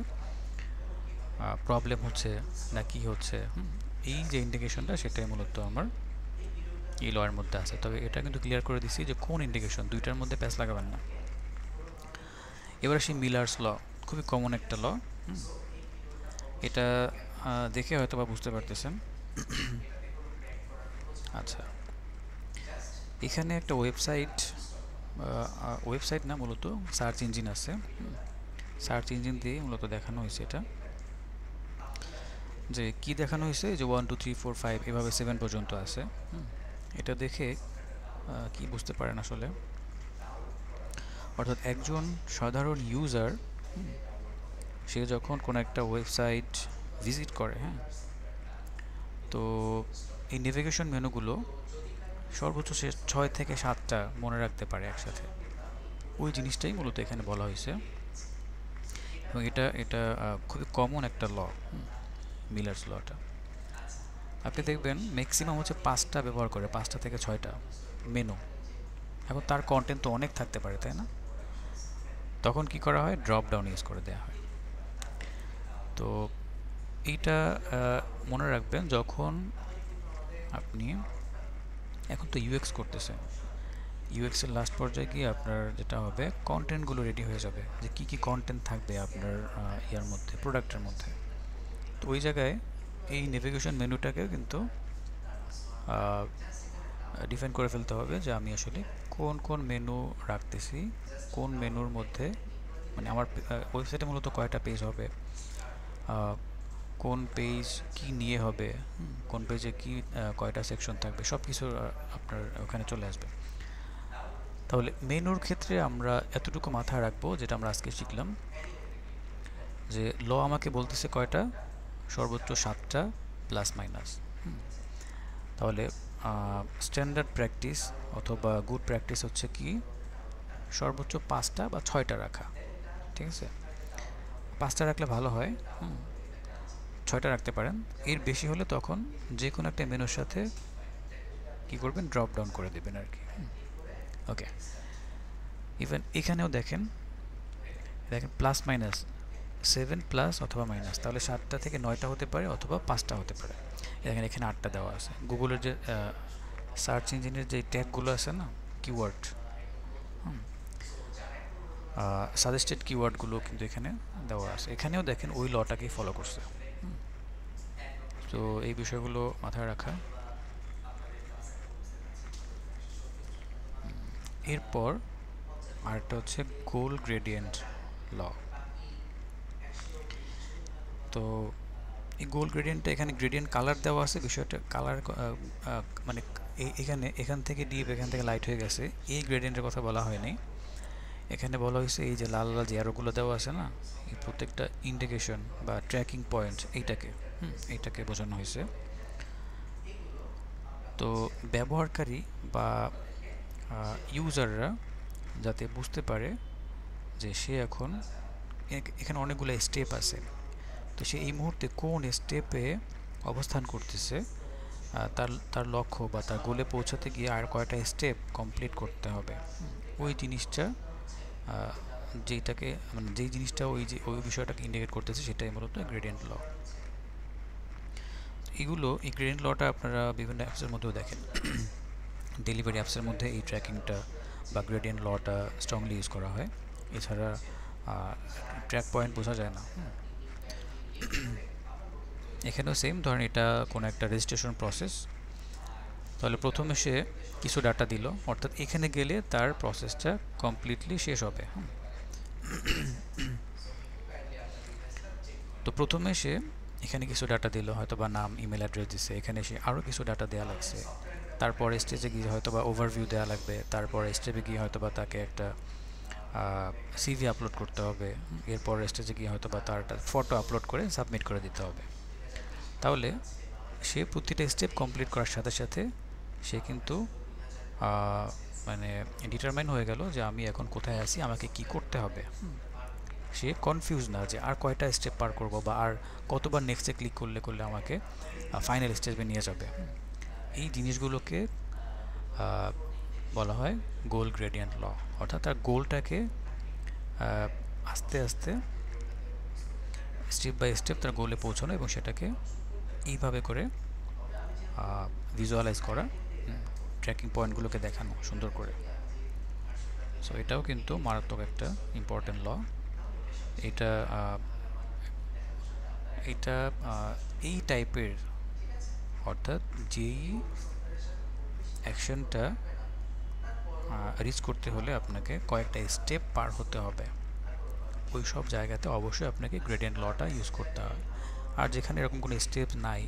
প্রবলেম হচ্ছে না কি হচ্ছে, এই যে ইন্ডিকেশনটা সেটাই মূলত আমার এই লয়ের মধ্যে আছে। তবে এটা কিন্তু ক্লিয়ার করে দিছি যে কোন ইন্ডিকেশন, দুইটার মধ্যে প্যাচ লাগাবেন না। এবার আসি মিলার্স ল, খুবই কমন একটা ল। এটা দেখে হয়তো বা বুঝতে পারতেছেন। আচ্ছা, এখানে একটা ওয়েবসাইট না, মূলত সার্চ ইঞ্জিন আছে। সার্চ ইঞ্জিন দিয়ে মূলত দেখানো হয়েছে এটা, যে কি দেখানো হয়েছে যে 1 2 3 4 5 এভাবে 7 পর্যন্ত আছে। এটা দেখে কি বুঝতে পারেন আসলে, অর্থাৎ একজন সাধারণ ইউজার সে যখন কোনো একটা ওয়েবসাইট ভিজিট করে, তো এই নেভিগেশন মেনুগুলো সর্বোচ্চ সে 6 থেকে 7টা মনে রাখতে পারে একসাথে। ওই জিনিসটাই মূলত এখানে বলা হয়েছে, এবং এটা খুবই কমন একটা ল, মিলার্স লটা। আপনি দেখবেন ম্যাক্সিমাম হচ্ছে 5টা ব্যবহার করে, 5টা থেকে 6টা মেনু। এখন তার কন্টেন্ট তো অনেক থাকতে পারে, তাই না? তখন কি করা হয়, ড্রপ ডাউন ইউজ করে দেওয়া হয়। তো এইটা মনে রাখবেন যখন আপনি এখন তো ইউএক্স করতেছেন, ইউএক্সের লাস্ট পর্যায়ে গিয়ে আপনার যেটা হবে, কন্টেন্টগুলো রেডি হয়ে যাবে যে কি কি কন্টেন্ট থাকবে আপনার ইয়ার মধ্যে, প্রোডাক্টের মধ্যে। তো ওই জায়গায় এই নেভিগেশন মেনুটাকে কিন্তু ডিফাইন করে ফেলতে হবে যে আমি আসলে কোন কোন মেনু রাখতেছি, কোন মেনুর মধ্যে, মানে আমার ওয়েবসাইটে মূলত কয়টা পেজ হবে, কোন পেজ কি নিয়ে হবে, কোন পেজে কি কয়টা সেকশন থাকবে, সব কিছু আপনার ওখানে চলে আসবে। তাহলে মেনুর ক্ষেত্রে আমরা এতটুকু মাথায় রাখবো, যেটা আমরা আজকে শিখলাম, যে ল আমাকে বলতেছে কয়টা, সর্বোচ্চ 7টা প্লাস মাইনাস। তাহলে স্ট্যান্ডার্ড প্র্যাকটিস অথবা গুড প্র্যাকটিস হচ্ছে কি সর্বোচ্চ 5টা বা 6টা রাখা, ঠিক আছে? 5টা রাখলে ভালো হয়, 6টা রাখতে পারেন। এর বেশি হলে তখন যে কোনো একটা মেনুর সাথে কি করবেন, ড্রপ ডাউন করে দেবেন আর কি। ওকে, ইভেন এখানেও দেখেন প্লাস মাইনাস 7 প্লাস অথবা মাইনাস, তাহলে 7টা থেকে 9টা হতে পারে অথবা 5টা হতে পারে। দেখেন এখানে 8টা দেওয়া আছে। গুগলের যে সার্চ ইঞ্জিনের যে ট্যাগগুলো আছে না, কিওয়ার্ড, সাজেস্টেড কিওয়ার্ডগুলো কিন্তু এখানে দেওয়া আছে। এখানেও দেখেন ওই লটাকেই ফলো করছে। তো এই বিষয়গুলো মাথায় রাখা। এরপর আরেকটা হচ্ছে গোল গ্রেডিয়েন্ট ল। তো এই গোল গ্রেডিয়েন্টটা, এখানে গ্রেডিয়েন্ট কালার দেওয়া আছে। বিষয়টা কালার মানে এখান থেকে ডিপ, এখান থেকে লাইট হয়ে গেছে, এই গ্রেডিয়েন্টের কথা বলা হয়নি। এখানে বলা হয়েছে এই যে লাল লাল যে অ্যারোগুলো দেওয়া আছে না, এই প্রত্যেকটা ইন্ডিকেশন বা ট্র্যাকিং পয়েন্ট, এইটাকে বোঝানো হয়েছে। তো ব্যবহারকারী বা ইউজাররা যাতে বুঝতে পারে যে সে এখন, এখানে অনেকগুলো স্টেপ আছে, তো সে এই মুহূর্তে কোন স্টেপে অবস্থান করতেছে, তার লক্ষ্য বা তার গোলে পৌঁছাতে গিয়ে আর কয়টা স্টেপ কমপ্লিট করতে হবে, ওই জিনিসটা যেটাকে, মানে যেই জিনিসটা ওই বিষয়টাকে ইন্ডিকেট করতেছে, সেটাই মূলত গ্রেডিয়েন্ট ল। এই গ্রেডিয়েন্ট লটা আপনারা বিভিন্ন অ্যাপসের মধ্যেও দেখেন। ডেলিভারি অ্যাপসের মধ্যে এই ট্র্যাকিংটা বা গ্রেডিয়েন্ট লটা স্ট্রংলি ইউজ করা হয়। এছাড়া ট্র্যাক পয়েন্ট বোঝা যায় না। এখানেও সেম, ধরেন এটা কোনো একটা রেজিস্ট্রেশন প্রসেস, তাহলে প্রথমে সে কিছু ডাটা দিল, অর্থাৎ এখানে গেলে তার প্রসেসটা কমপ্লিটলি শেষ হবে। তো প্রথমে সে এখানে কিছু ডাটা দিল, হয়তো বা নাম, ইমেল অ্যাড্রেস দিছে, এখানে সে আরও কিছু ডাটা দেওয়া লাগছে। তারপরে স্টেজে গিয়ে হয়তো বা ওভারভিউ দেওয়া লাগবে, তারপরে স্টেপে গিয়ে হয়তো বা তাকে একটা সিভি আপলোড করতে হবে, এরপর স্টেজে গিয়ে হয়তো বা তার একটা ফটো আপলোড করে সাবমিট করে দিতে হবে। তাহলে সে প্রতিটা স্টেপ কমপ্লিট করার সাথে সাথে সে কিন্তু মানে ডিটারমাইন হয়ে গেল যে আমি এখন কোথায় আছি, আমাকে কি করতে হবে। সে কনফিউজ না যে আর কয়টা স্টেপ পার করব বা আর কতবার নেক্সটে ক্লিক করলে আমাকে ফাইনাল স্টেপে নিয়ে যাবে। এই জিনিসগুলোকে বলা হয় গোল গ্রেডিয়েন্ট ল, অর্থাৎ তার গোলটাকে আস্তে আস্তে স্টেপ বাই স্টেপ তার গোলে পৌঁছানো এবং সেটাকে এইভাবে করে ভিজুয়ালাইজ করা, ট্র্যাকিং পয়েন্টগুলোকে দেখানো সুন্দর করে। সো এটাও কিন্তু মারাত্মক একটা ইম্পর্টেন্ট ল। এটা এটা এই টাইপের, অর্থাৎ যেই অ্যাকশনটা রিচ করতে হলে আপনাকে কয়েকটা স্টেপ পার হতে হবে, ওই সব জায়গাতে অবশ্যই আপনাকে গ্রেডিয়েন্ট লটা ইউজ করতে হয়। আর যেখানে এরকম কোনো স্টেপ নাই,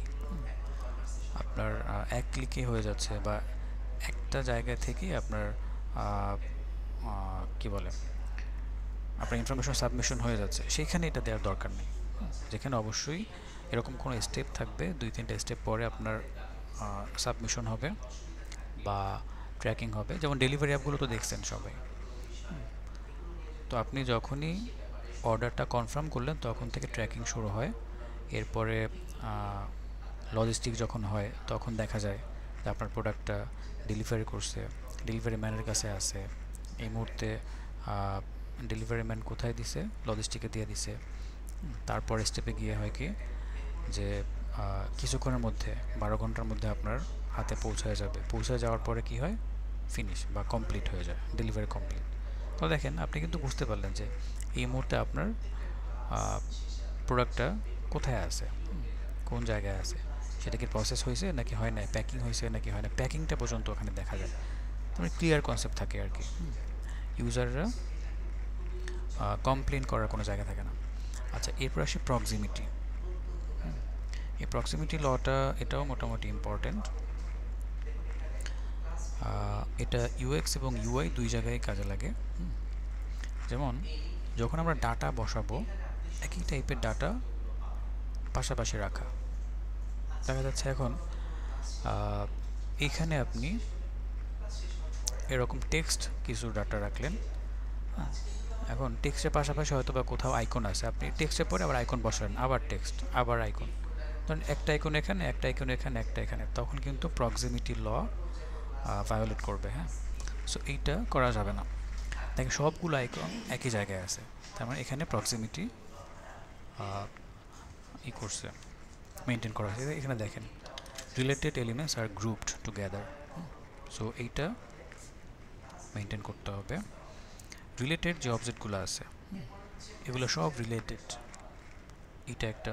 আপনার এক ক্লিকে হয়ে যাচ্ছে বা একটা জায়গা থেকে আপনার কি বলে আপনার ইনফরমেশন সাবমিশন হয়ে যাচ্ছে, সেইখানে এটা দেওয়ার দরকার নেই। যেখানে অবশ্যই এরকম কোনো স্টেপ থাকবে, 2-3টা স্টেপ পরে আপনার সাবমিশন হবে বা ট্র্যাকিং হবে। যেমন ডেলিভারি অ্যাপগুলো তো দেখছেন সবাই। তো আপনি যখনই অর্ডারটা কনফার্ম করলেন তখন থেকে ট্র্যাকিং শুরু হয়। এরপরে লজিস্টিক যখন হয় তখন দেখা যায় যে আপনার প্রোডাক্টটা ডেলিভারি করছে, ডেলিভারি ম্যানের কাছে আছে, এই মুহূর্তে ডেলিভারি ম্যান কোথায় দিছে, লজিস্টিকে দিয়ে দিছে। তারপর স্টেপে গিয়ে হয় কি যে কিছুক্ষণের মধ্যে 12 ঘন্টার মধ্যে আপনার হাতে পৌঁছায় যাবে। পৌঁছে যাওয়ার পরে কি হয়, ফিনিশ বা কমপ্লিট হয়ে যায়, ডেলিভারি কমপ্লিট। তো দেখেন আপনি কিন্তু বুঝতে পারলেন যে এই মুহূর্তে আপনার প্রোডাক্টটা কোথায় আছে, কোন জায়গায় আছে, সেটা কি প্রসেস হয়েছে নাকি হয় না, প্যাকিং হয়েছে নাকি হয় না, প্যাকিংটা পর্যন্ত ওখানে দেখা যায়। মানে ক্লিয়ার কনসেপ্ট থাকে আর কি। ইউজাররা কমপ্লেন করার কোনো জায়গা থাকে না। আচ্ছা, এরপর আসি প্রক্সিমিটি। এই প্রক্সিমিটি লটা এটাও মোটামুটি ইম্পর্টেন্ট। এটা ইউএক্স এবং ইউআই দুই জায়গায় কাজে লাগে। যেমন যখন আমরা ডাটা বসাবো, একই টাইপের ডাটা পাশাপাশি রাখা। দেখা যাচ্ছে এখন এখানে আপনি এরকম টেক্সট কিছু ডাটা রাখলেন। এখন টেক্সটের পাশাপাশি হয়তো বা কোথাও আইকন আছে, আপনি টেক্সটের পরে আবার আইকন বসালেন, আবার টেক্সট, আবার আইকন। ধরুন একটা আইকন এখানে, একটা আইকন এখানে, একটা এখানে, তখন কিন্তু প্রক্সিমিটি ল ভায়োলেট করবে। হ্যাঁ, সো এইটা করা যাবে না। দেখেন সবগুলো আইকন একই জায়গায় আছে, তার মানে এখানে প্রক্সিমিটি করছে, মেনটেন করা হয়েছে। এখানে দেখেন রিলেটেড এলিমেন্টস আর গ্রুপড টুগেদার। সো এইটা মেনটেন করতে হবে। রিলেটেড যে অবজেক্টগুলো আছে এগুলো সব রিলেটেড, এটা একটা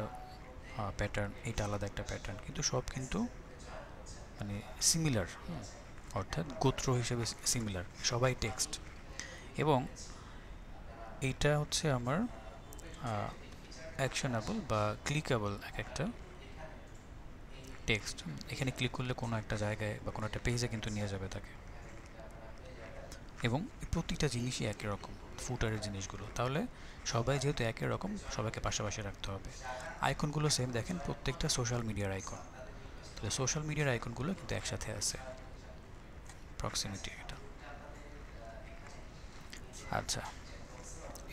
প্যাটার্ন, এটা আলাদা একটা প্যাটার্ন, কিন্তু সব কিন্তু মানে সিমিলার, অর্থাৎ গোত্র হিসেবে সিমিলার, সবাই টেক্সট। এবং এইটা হচ্ছে আমার অ্যাকশনেবল বা ক্লিকেবল এক একটা টেক্সট। এখানে ক্লিক করলে কোনো একটা জায়গায় বা কোনো একটা পেজে কিন্তু নিয়ে যাবে তাকে। এবং প্রতিটা জিনিসই একই রকম, ফুটারের জিনিসগুলো। তাহলে সবাই যেহেতু একই রকম, সবাইকে পাশাপাশি রাখতে হবে। আইকনগুলো সেম, দেখেন প্রত্যেকটা সোশ্যাল মিডিয়ার আইকন। তাহলে সোশ্যাল মিডিয়ার আইকনগুলো কিন্তু একসাথে আছে, প্রক্সিমিটি এটা। আচ্ছা,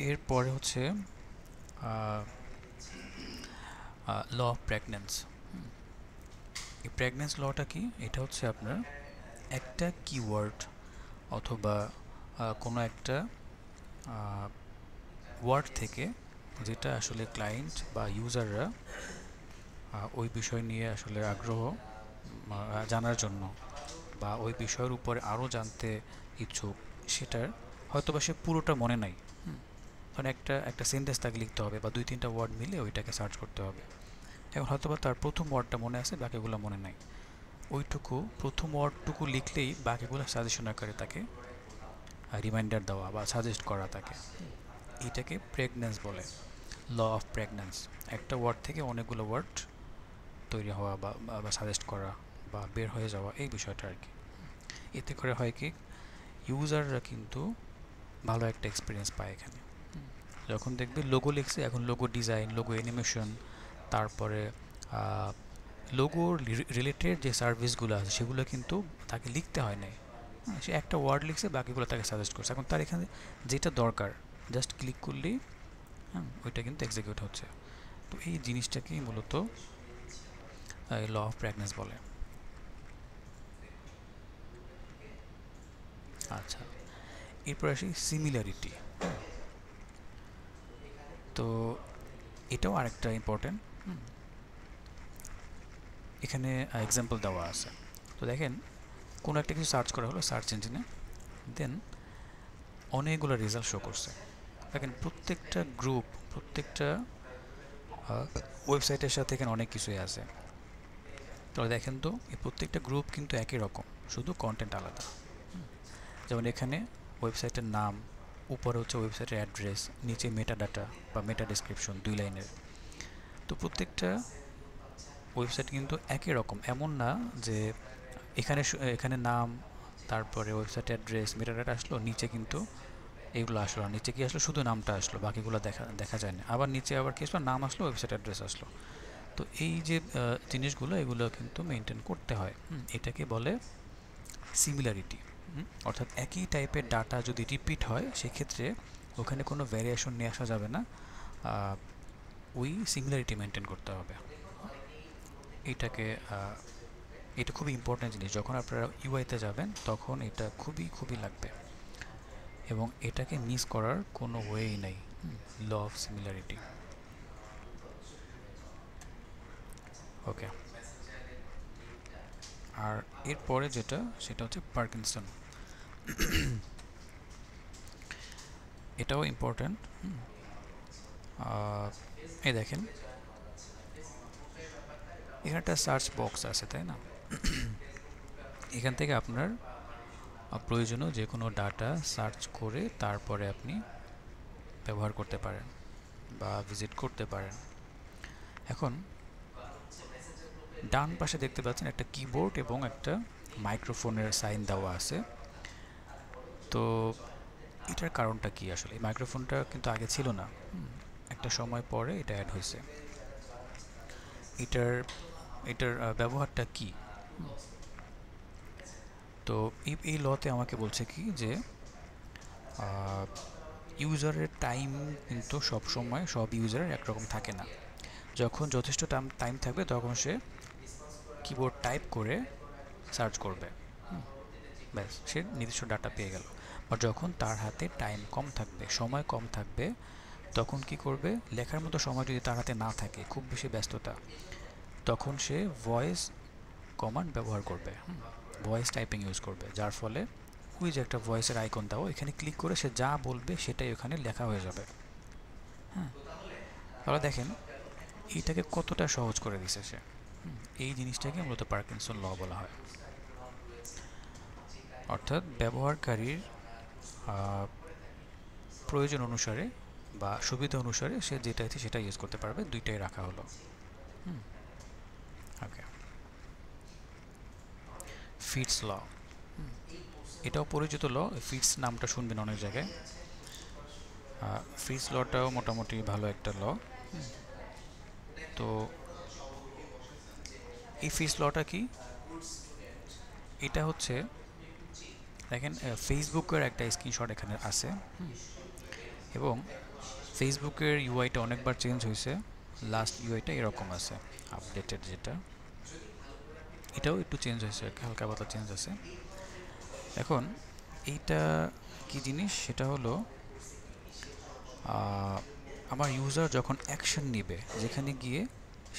এরপরে হচ্ছে ল অফ প্রেগন্যান্স। এই প্রেগন্যান্স লটা কি? এটা হচ্ছে আপনার একটা কিওয়ার্ড অথবা কোনো একটা ওয়ার্ড থেকে, যেটা আসলে ক্লায়েন্ট বা ইউজাররা ওই বিষয় নিয়ে আসলে আগ্রহ জানার জন্য বা ওই বিষয়ের উপরে আরও জানতে ইচ্ছুক, সেটার হয়তো বা সে পুরোটা মনে নাই। তখন একটা সেন্টেন্স তাকে লিখতে হবে বা 2-3টা ওয়ার্ড মিলে ওইটাকে সার্চ করতে হবে। এখন হয়তো বা তার প্রথম ওয়ার্ডটা মনে আছে, বাকিগুলো মনে নাই। ওইটুকু প্রথম ওয়ার্ডটুকু লিখলেই বাকিগুলো সাজেশন আকারে তাকে রিমাইন্ডার দেওয়া বা সাজেস্ট করা তাকে। এটাকে প্রেগন্যান্স বলে, ল অফ প্রেগন্যান্স। একটা ওয়ার্ড থেকে অনেকগুলো ওয়ার্ড তৈরি হওয়া বা সাজেস্ট করা বা বের হয়ে যাওয়া, এই বিষয়টা আর কি। এতে করে হয় কি, ইউজাররা কিন্তু ভালো একটা এক্সপিরিয়েন্স পায় এখানে। যখন দেখবে লোগো লিখছে, এখন লোগো ডিজাইন, লোগো অ্যানিমেশন, তারপরে লোগো রিলেটেড যে সার্ভিসগুলো আছে সেগুলো কিন্তু তাকে লিখতে হয় নাই। সে একটা ওয়ার্ড লিখছে, বাকিগুলো তাকে সাজেস্ট করছে। এখন তার এখানে যেটা দরকার জাস্ট ক্লিক করলেই ওইটা কিন্তু এক্সিকিউট হচ্ছে। তো এই জিনিসটাকেই মূলত ল অফ প্রেগন্যান্স বলে। আচ্ছা, এরপর আসি সিমিলারিটি। তো এটাও আরেকটা ইম্পর্টেন্ট। এখানে এক্সাম্পল দেওয়া আছে। তো দেখেন কোনো একটা কিছু সার্চ করা হলো সার্চ ইঞ্জিনে, দেন অনেকগুলো রেজাল্ট শো করছে। দেখেন প্রত্যেকটা গ্রুপ, প্রত্যেকটা ওয়েবসাইটের সাথে এখানে অনেক কিছুই আছে। তাহলে দেখেন তো এই প্রত্যেকটা গ্রুপ কিন্তু একই রকম, শুধু কন্টেন্ট আলাদা। যেমন এখানে ওয়েবসাইটের নাম, উপরে হচ্ছে ওয়েবসাইটের অ্যাড্রেস, নিচে মেটা ডাটা বা মেটা ডেসক্রিপশন 2 লাইনের। তো প্রত্যেকটা ওয়েবসাইট কিন্তু একই রকম, এমন না যে এখানে নাম, তারপরে ওয়েবসাইট অ্যাড্রেস, মেটা ডাটা আসলো, নিচে কিন্তু এগুলো আসলো, আর নিচে কি আসলো, শুধু নামটা আসলো, বাকিগুলো দেখা যায় না। আবার নিচে আবার কি আসলো, নাম আসলো, ওয়েবসাইট অ্যাড্রেস আসলো। তো এই যে জিনিসগুলো, এগুলো কিন্তু মেনটেন করতে হয়। এটাকে বলে সিমিলারিটি। অর্থাৎ একই টাইপের ডাটা যদি রিপিট হয় সেক্ষেত্রে ওখানে কোনো ভ্যারিয়েশন নিয়ে আসা যাবে না, ওই সিমিলারিটি মেনটেন করতে হবে। এটা খুবই ইম্পর্ট্যান্ট জিনিস। যখন আপনারা ইউআইতে যাবেন তখন এটা খুবই লাগবে, এবং এটাকে মিস করার কোনো ওয়েই নেই। Law of similarity. ওকে, আর এরপরে যেটা, সেটা হচ্ছে পার্কিনসন। এটাও ইম্পর্ট্যান্ট। এই দেখেন এখানে একটা সার্চ বক্স আছে, তাই না? এখান থেকে আপনার প্রয়োজনীয় যে কোনো ডাটা সার্চ করে তারপরে আপনি ব্যবহার করতে পারেন বা ভিজিট করতে পারেন। এখন ডান পাশে দেখতে পাচ্ছেন একটা কিবোর্ড এবং একটা মাইক্রোফোনের সাইন দেওয়া আছে। তো এটার কারণটা কি আসলে? এই মাইক্রোফোনটা কিন্তু আগে ছিল না, একটা সময় পরে এটা অ্যাড হয়েছে। এটার ব্যবহারটা কি? তো এই লতে আমাকে বলছে কি যে ইউজারের টাইম কিন্তু সব সময় সব ইউজারের একরকম থাকে না। যখন যথেষ্ট টাইম থাকবে তখন সে কিবোর্ড টাইপ করে সার্চ করবে, ব্যাস সে নির্দিষ্ট ডাটা পেয়ে গেল। আর যখন তার হাতে টাইম কম থাকবে, সময় কম থাকবে, তখন কি করবে? লেখার মতো সময় যদি তার হাতে না থাকে, খুব বেশি ব্যস্ততা, তখন সে ভয়েস কমান্ড ব্যবহার করবে, ভয়েস টাইপিং ইউজ করবে, যার ফলে ওই যে একটা ভয়েসের আইকন দাও, এখানে ক্লিক করে সে যা বলবে সেটাই ওখানে লেখা হয়ে যাবে। তাহলে দেখেন এইটাকে কতটা সহজ করে দিছে সে। এই জিনিসটাকে মূলত পার্কিনসন ল বলা হয়। অর্থাৎ ব্যবহারকারীর প্রয়োজন অনুসারে বা সুবিধা অনুসারে সে যেটা ইচ্ছে সেটা ইউজ করতে পারবে, দুইটাই রাখা হলো। ওকে, ফিটস ল, এটাও পরিচিত ল। ফিটস নামটা শুনবেন অনেক জায়গায়। ফিটস লটাও মোটামুটি ভালো একটা ল। তো এই ফিটস লটা কি? এটা হচ্ছে দেখেন ফেসবুকের একটা স্ক্রিনশট এখানে আছে, এবং ফেসবুকের ইউআইটা অনেকবার চেঞ্জ হয়েছে। লাস্ট ইউআইটা এরকম আছে, আপডেটেড যেটা, এটাও একটু চেঞ্জ হয়েছে, হালকা পাতলা চেঞ্জ আছে। এখন এইটা কি জিনিস? সেটা হলো আমার ইউজার যখন অ্যাকশন নেবে, যেখানে গিয়ে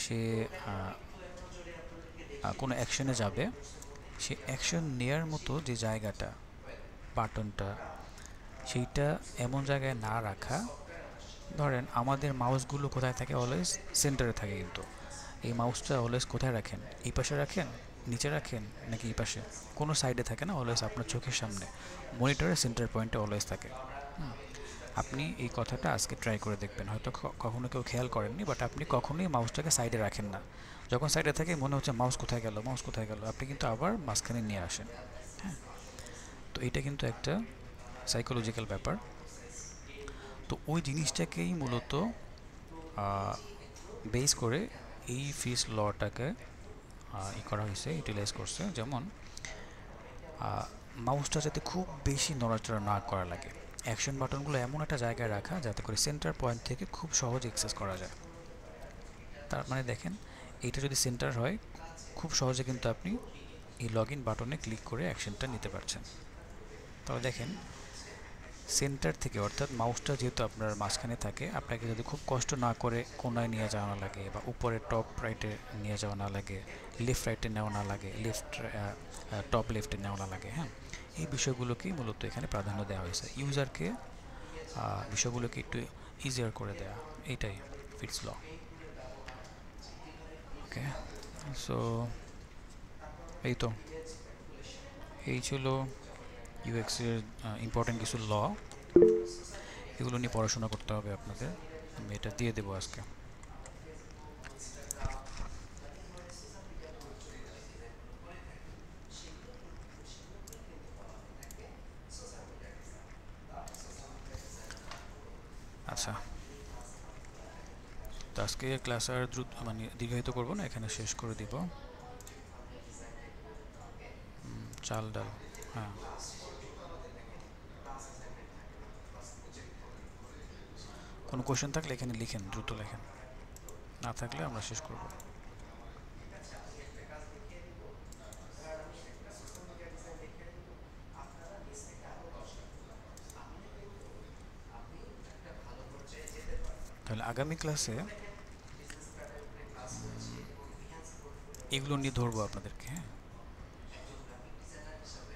সে কোনো অ্যাকশনে যাবে, সে অ্যাকশন নেয়ার মতো যে জায়গাটা, বাটনটা, সেইটা এমন জায়গায় না রাখা। ধরেন আমাদের মাউসগুলো কোথায় থাকে? অলওয়েজ সেন্টারে থাকে, কিন্তু এই মাউসটা অলওয়েজ কোথায় রাখেন? এই পাশে রাখেন, নিচে রাখেন, নাকি এই পাশে? কোনো সাইডে থাকে না, অলওয়েজ আপনার চোখের সামনে, মনিটরের সেন্টার পয়েন্টে অলওয়েজ থাকে। আপনি এই কথাটা আজকে ট্রাই করে দেখবেন, হয়তো কখনো কেউ খেয়াল করেননি, বাট আপনি কখনোই মাউসটাকে সাইডে রাখেন না। যখন সাইডে থাকে মনে হচ্ছে মাউস কোথায় গেল, মাউস কোথায় গেল, আপনি কিন্তু আবার মাঝখানে নিয়ে আসেন। হ্যাঁ, তো এটা কিন্তু একটা সাইকোলজিক্যাল ব্যাপার। তো ওই জিনিসটাকেই মূলত বেস করে এই ফিটস লটাকে করা হয়েছে, ইউটিলাইজ করছে। যেমন মাউসটা যাতে খুব বেশি নড়াচড়া না করা লাগে, অ্যাকশন বাটনগুলো এমন একটা জায়গায় রাখা যাতে করে সেন্টার পয়েন্ট থেকে খুব সহজে অ্যাক্সেস করা যায়। তার মানে দেখেন এইটা যদি সেন্টার হয়, খুব সহজে কিন্তু আপনি এই লগ ইন বাটনে ক্লিক করে অ্যাকশনটা নিতে পারছেন। তাহলে দেখেন সেন্টার থেকে, অর্থাৎ মাউসটা যেহেতু আপনার মাঝখানে থাকে, আপনাকে যদি খুব কষ্ট না করে কোনায় নিয়ে যাওয়া না লাগে, বা উপরে টপ রাইটে নিয়ে যাওয়া না লাগে, লেফট রাইটে নেওয়া না লাগে, টপ লেফটে নেওয়া না লাগে, হ্যাঁ, এই বিষয়গুলোকেই মূলত এখানে প্রাধান্য দেওয়া হয়েছে। ইউজারকে বিষয়গুলোকে একটু ইজিয়ার করে দেওয়া, এইটাই ফিটস ল। ওকে, সো এই তো, এই ছিল ইউএক্সের ইম্পর্টেন্ট কিছু ল, এগুলো নিয়ে পড়াশোনা করতে হবে আপনাদের। আমি এটা দিয়ে দেবো আজকে। আচ্ছা, তো আজকে ক্লাস আর দ্রুত মানে দীর্ঘায়িত করবো না, এখানে শেষ করে দিব। চাল ডাল, হ্যাঁ, কোনো কোশ্চেন থাকলে এখানে লিখেন, দ্রুত লেখেন, না থাকলে আমরা শেষ করব। তাহলে আগামী ক্লাসে এগুলো নিয়ে ধরবো আপনাদেরকে, হ্যাঁ।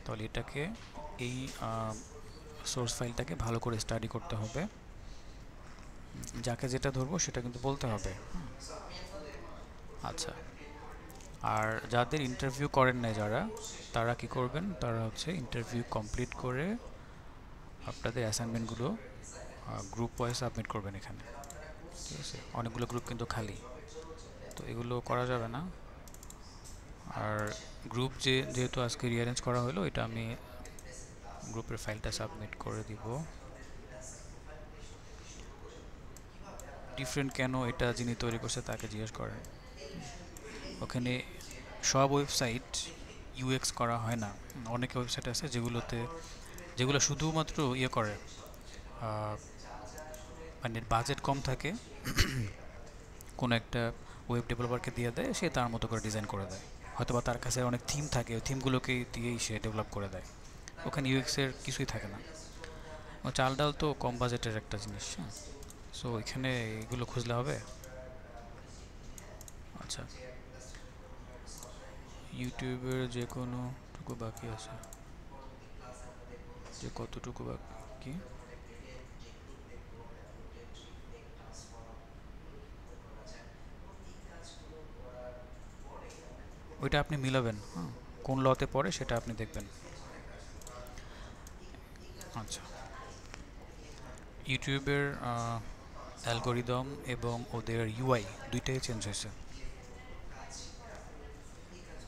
তাহলে এটাকে, এই সোর্স ফাইলটাকে ভালো করে স্টাডি করতে হবে, যাকে যেটা ধরবো সেটা কিন্তু বলতে হবে। আচ্ছা, আর যাদের ইন্টারভিউ করেন নাই যারা, তারা কি করবেন, তারা হচ্ছে ইন্টারভিউ কমপ্লিট করে আপনাদের অ্যাসাইনমেন্টগুলো গ্রুপ ওয়াইজ সাবমিট করবেন এখানে, ঠিক আছে। অনেকগুলো গ্রুপ কিন্তু খালি, তো এগুলো করা যাবে না। আর গ্রুপ যেহেতু আজকে রিঅ্যারেঞ্জ করা হলো, এটা আমি গ্রুপের ফাইলটা সাবমিট করে দিব। ডিফারেন্ট কেন এটা যিনি তৈরি করছে তাকে জিজ্ঞেস করেন। ওখানে সব ওয়েবসাইট ইউএক্স করা হয় না, অনেক ওয়েবসাইট আছে যেগুলো শুধুমাত্র ইয়ে করে, মানে বাজেট কম থাকে, কোনো একটা ওয়েব ডেভেলপারকে দিয়ে দেয়, সে তার মতো করে ডিজাইন করে দেয়, হয়তো বা তার কাছে অনেক থিম থাকে, ওই থিমগুলোকে দিয়েই সে ডেভেলপ করে দেয়। ওখানে ইউএক্সের কিছুই থাকে না। চাল ডাল তো কম বাজেটের একটা জিনিস, হ্যাঁ। সো এখানে এগুলো খুঁজলে হবে। আচ্ছা, ইউটিউবের যে কোনো টুকু বাকি আছে, যে কতটুকু বাকি, ওইটা আপনি মিলাবেন, হ্যাঁ, কোন লতে পড়ে সেটা আপনি দেখবেন। আচ্ছা, ইউটিউবের অ্যালগোরিদম এবং ওদের ইউআই দুইটাই চেঞ্জ হয়েছে,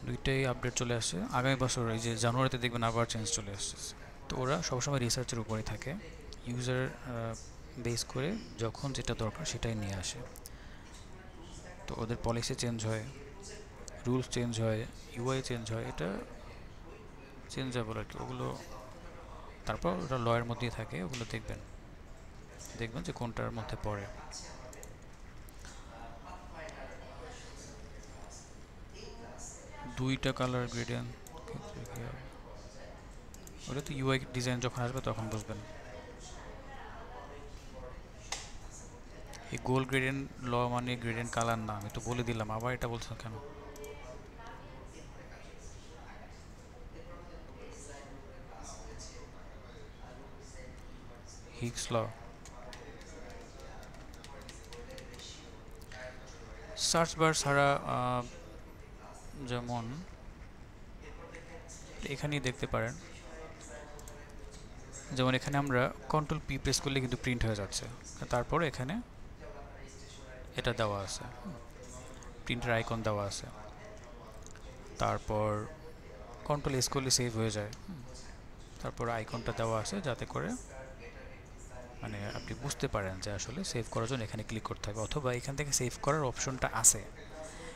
দুইটাই আপডেট চলে আসছে। আগামী বছর এই যে জানুয়ারিতে দেখবেন আবার চেঞ্জ চলে আসছে। তো ওরা সবসময় রিসার্চের উপরেই থাকে, ইউজার বেস করে যখন যেটা দরকার সেটাই নিয়ে আসে। তো ওদের পলিসি চেঞ্জ হয়, রুলস চেঞ্জ হয়, ইউআই চেঞ্জ হয়, এটা চেঞ্জ হবে আর কি। ওগুলো তারপর ওটা লয়ের মধ্যেই থাকে, ওগুলো দেখবেন যে কোনটার মধ্যে পড়ে। দুইটা কালার গ্রেডিয়েন্ট ক্ষেত্রে কি হবে, ওটা তো ইউআই ডিজাইন যখন আসবে তখন বুঝবেন। এই গোল গ্রেডিয়েন্ট ল মানে গ্রেডিয়েন্ট কালার না, আমি তো বলে দিলাম, আবার এটা বলছেন কেন? হিগস ল, সার্চ বার ছাড়া যেমন এখানেই দেখতে পারেন, যেমন এখানে আমরা কন্ট্রোল পি প্রেস করলে কিন্তু প্রিন্ট হয়ে যাচ্ছে, তারপরে এখানে এটা দেওয়া আছে, প্রিন্টার আইকন দেওয়া আছে, তারপর কন্ট্রোল এস করলে সেভ হয়ে যায়, তারপর আইকনটা দেওয়া আছে যাতে করে মানে আপনি বুঝতে পারেন যে আসলে সেভ করার জন্য এখানে ক্লিক করতে হবে, অথবা এখান থেকে সেভ করার অপশনটা আছে।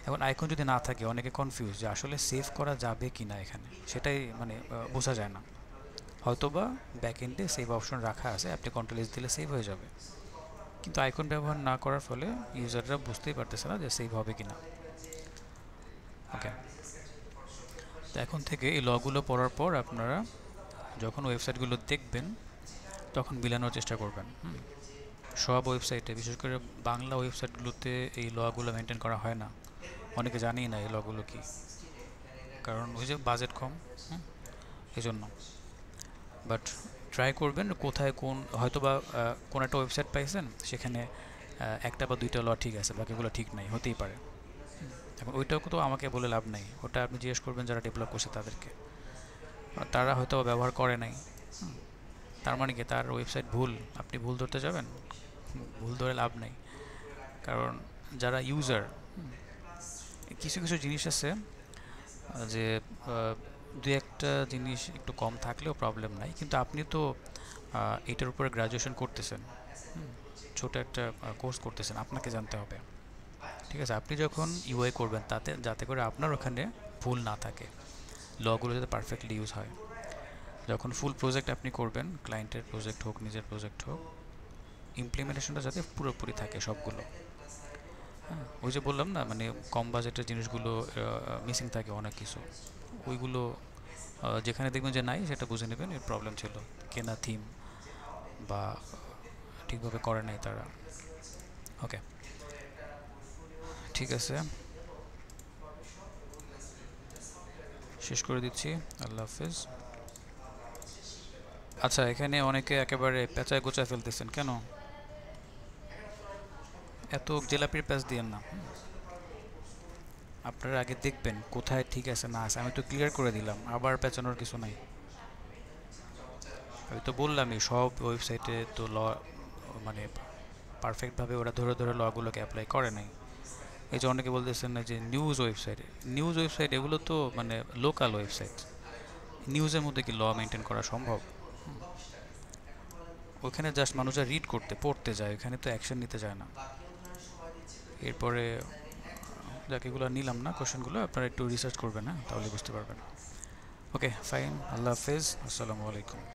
এখন আইকন যদি না থাকে অনেকে কনফিউজ যে আসলে সেভ করা যাবে কি না, এখানে সেটাই মানে বোঝা যায় না। হয়তোবা ব্যাক এন্ডে সেভ অপশন রাখা আছে, আপনি কন্ট্রোল এস দিলে সেভ হয়ে যাবে, কিন্তু আইকন ব্যবহার না করার ফলে ইউজাররা বুঝতেই পারতেছে না যে সেভ হবে কি না। ওকে, তো এখন থেকে এই লগুলো পড়ার পর আপনারা যখন ওয়েবসাইটগুলো দেখবেন তখন মিলানোর চেষ্টা করবেন। সব ওয়েবসাইটে, বিশেষ করে বাংলা ওয়েবসাইটগুলোতে এই লগুলো মেনটেন করা হয় না, অনেকে জানেই না এই লগুলো কী, কারণ ওই যে বাজেট কম, এই জন্য। বাট ট্রাই করবেন কোথায় কোন, হয়তো বা কোন একটা ওয়েবসাইট পাইছেন সেখানে একটা বা দুইটা ল ঠিক আছে, বাকিগুলো ঠিক নাই, হতেই পারে। এখন ওইটাও তো আমাকে বলে লাভ নাই, ওটা আপনি জিজ্ঞেস করবেন যারা ডেভেলপ করছে তাদেরকে, তারা হয়তো ব্যবহার করে নাই। তার মানে কি তার ওয়েবসাইট ভুল, আপনি ভুল ধরতে যাবেন? ভুল ধরে লাভ নেই, কারণ যারা ইউজার, কিছু কিছু জিনিস আছে যে দু একটা জিনিস একটু কম থাকলেও প্রবলেম নাই, কিন্তু আপনি তো এটার উপরে গ্র্যাজুয়েশন করতেছেন, ছোট একটা কোর্স করতেছেন, আপনাকে জানতে হবে। ঠিক আছে, আপনি যখন ইউআই করবেন তাতে যাতে করে আপনার ওখানে ভুল না থাকে, লগুলো যাতে পারফেক্টলি ইউজ হয়। যখন ফুল প্রজেক্ট আপনি করবেন, ক্লায়েন্টের প্রজেক্ট হোক, নিজের প্রজেক্ট হোক, ইমপ্লিমেন্টেশনটা যাতে পুরোপুরি থাকে সবগুলো। ওই যে বললাম না, মানে কম বাজেটের জিনিসগুলো মিসিং থাকে অনেক কিছু, ওইগুলো যেখানে দেখবেন যে নাই সেটা বুঝে নেবেন এর প্রবলেম ছিল, কেনা থিম বা ঠিকভাবে করে নাই তারা। ওকে, ঠিক আছে, শেষ করে দিচ্ছি, আল্লাহ হাফেজ। আচ্ছা, এখানে অনেকে একেবারে পেঁচায় গোচায় ফেলতেছেন, কেন এত জেলাপির প্যাচ দিয়েন না। আপনারা আগে দেখবেন কোথায় ঠিক আছে না আছে, আমি তো ক্লিয়ার করে দিলাম, আবার পেঁচানোর কিছু নাই। আমি তো বললামই সব ওয়েবসাইটে তো ল মানে পারফেক্টভাবে ওরা ধরে ধরে লগুলোকে অ্যাপ্লাই করে নাই। এই যে অনেকে বলতেছেন না যে নিউজ ওয়েবসাইট এগুলো তো মানে লোকাল ওয়েবসাইট, নিউজের মধ্যে কি ল মেনটেন করা সম্ভব? ওখানে জাস্ট মানুষরা রিড করতে পড়তে যায়, ওখানে তো অ্যাকশন নিতে যায় না। এরপরে যাকে এগুলো নিলাম না কোশ্চেনগুলো, আপনারা একটু রিসার্চ করবেন, তাহলে বুঝতে পারবেন। ওকে ফাইন, আল্লাহ হাফেজ, আসসালামু আলাইকুম।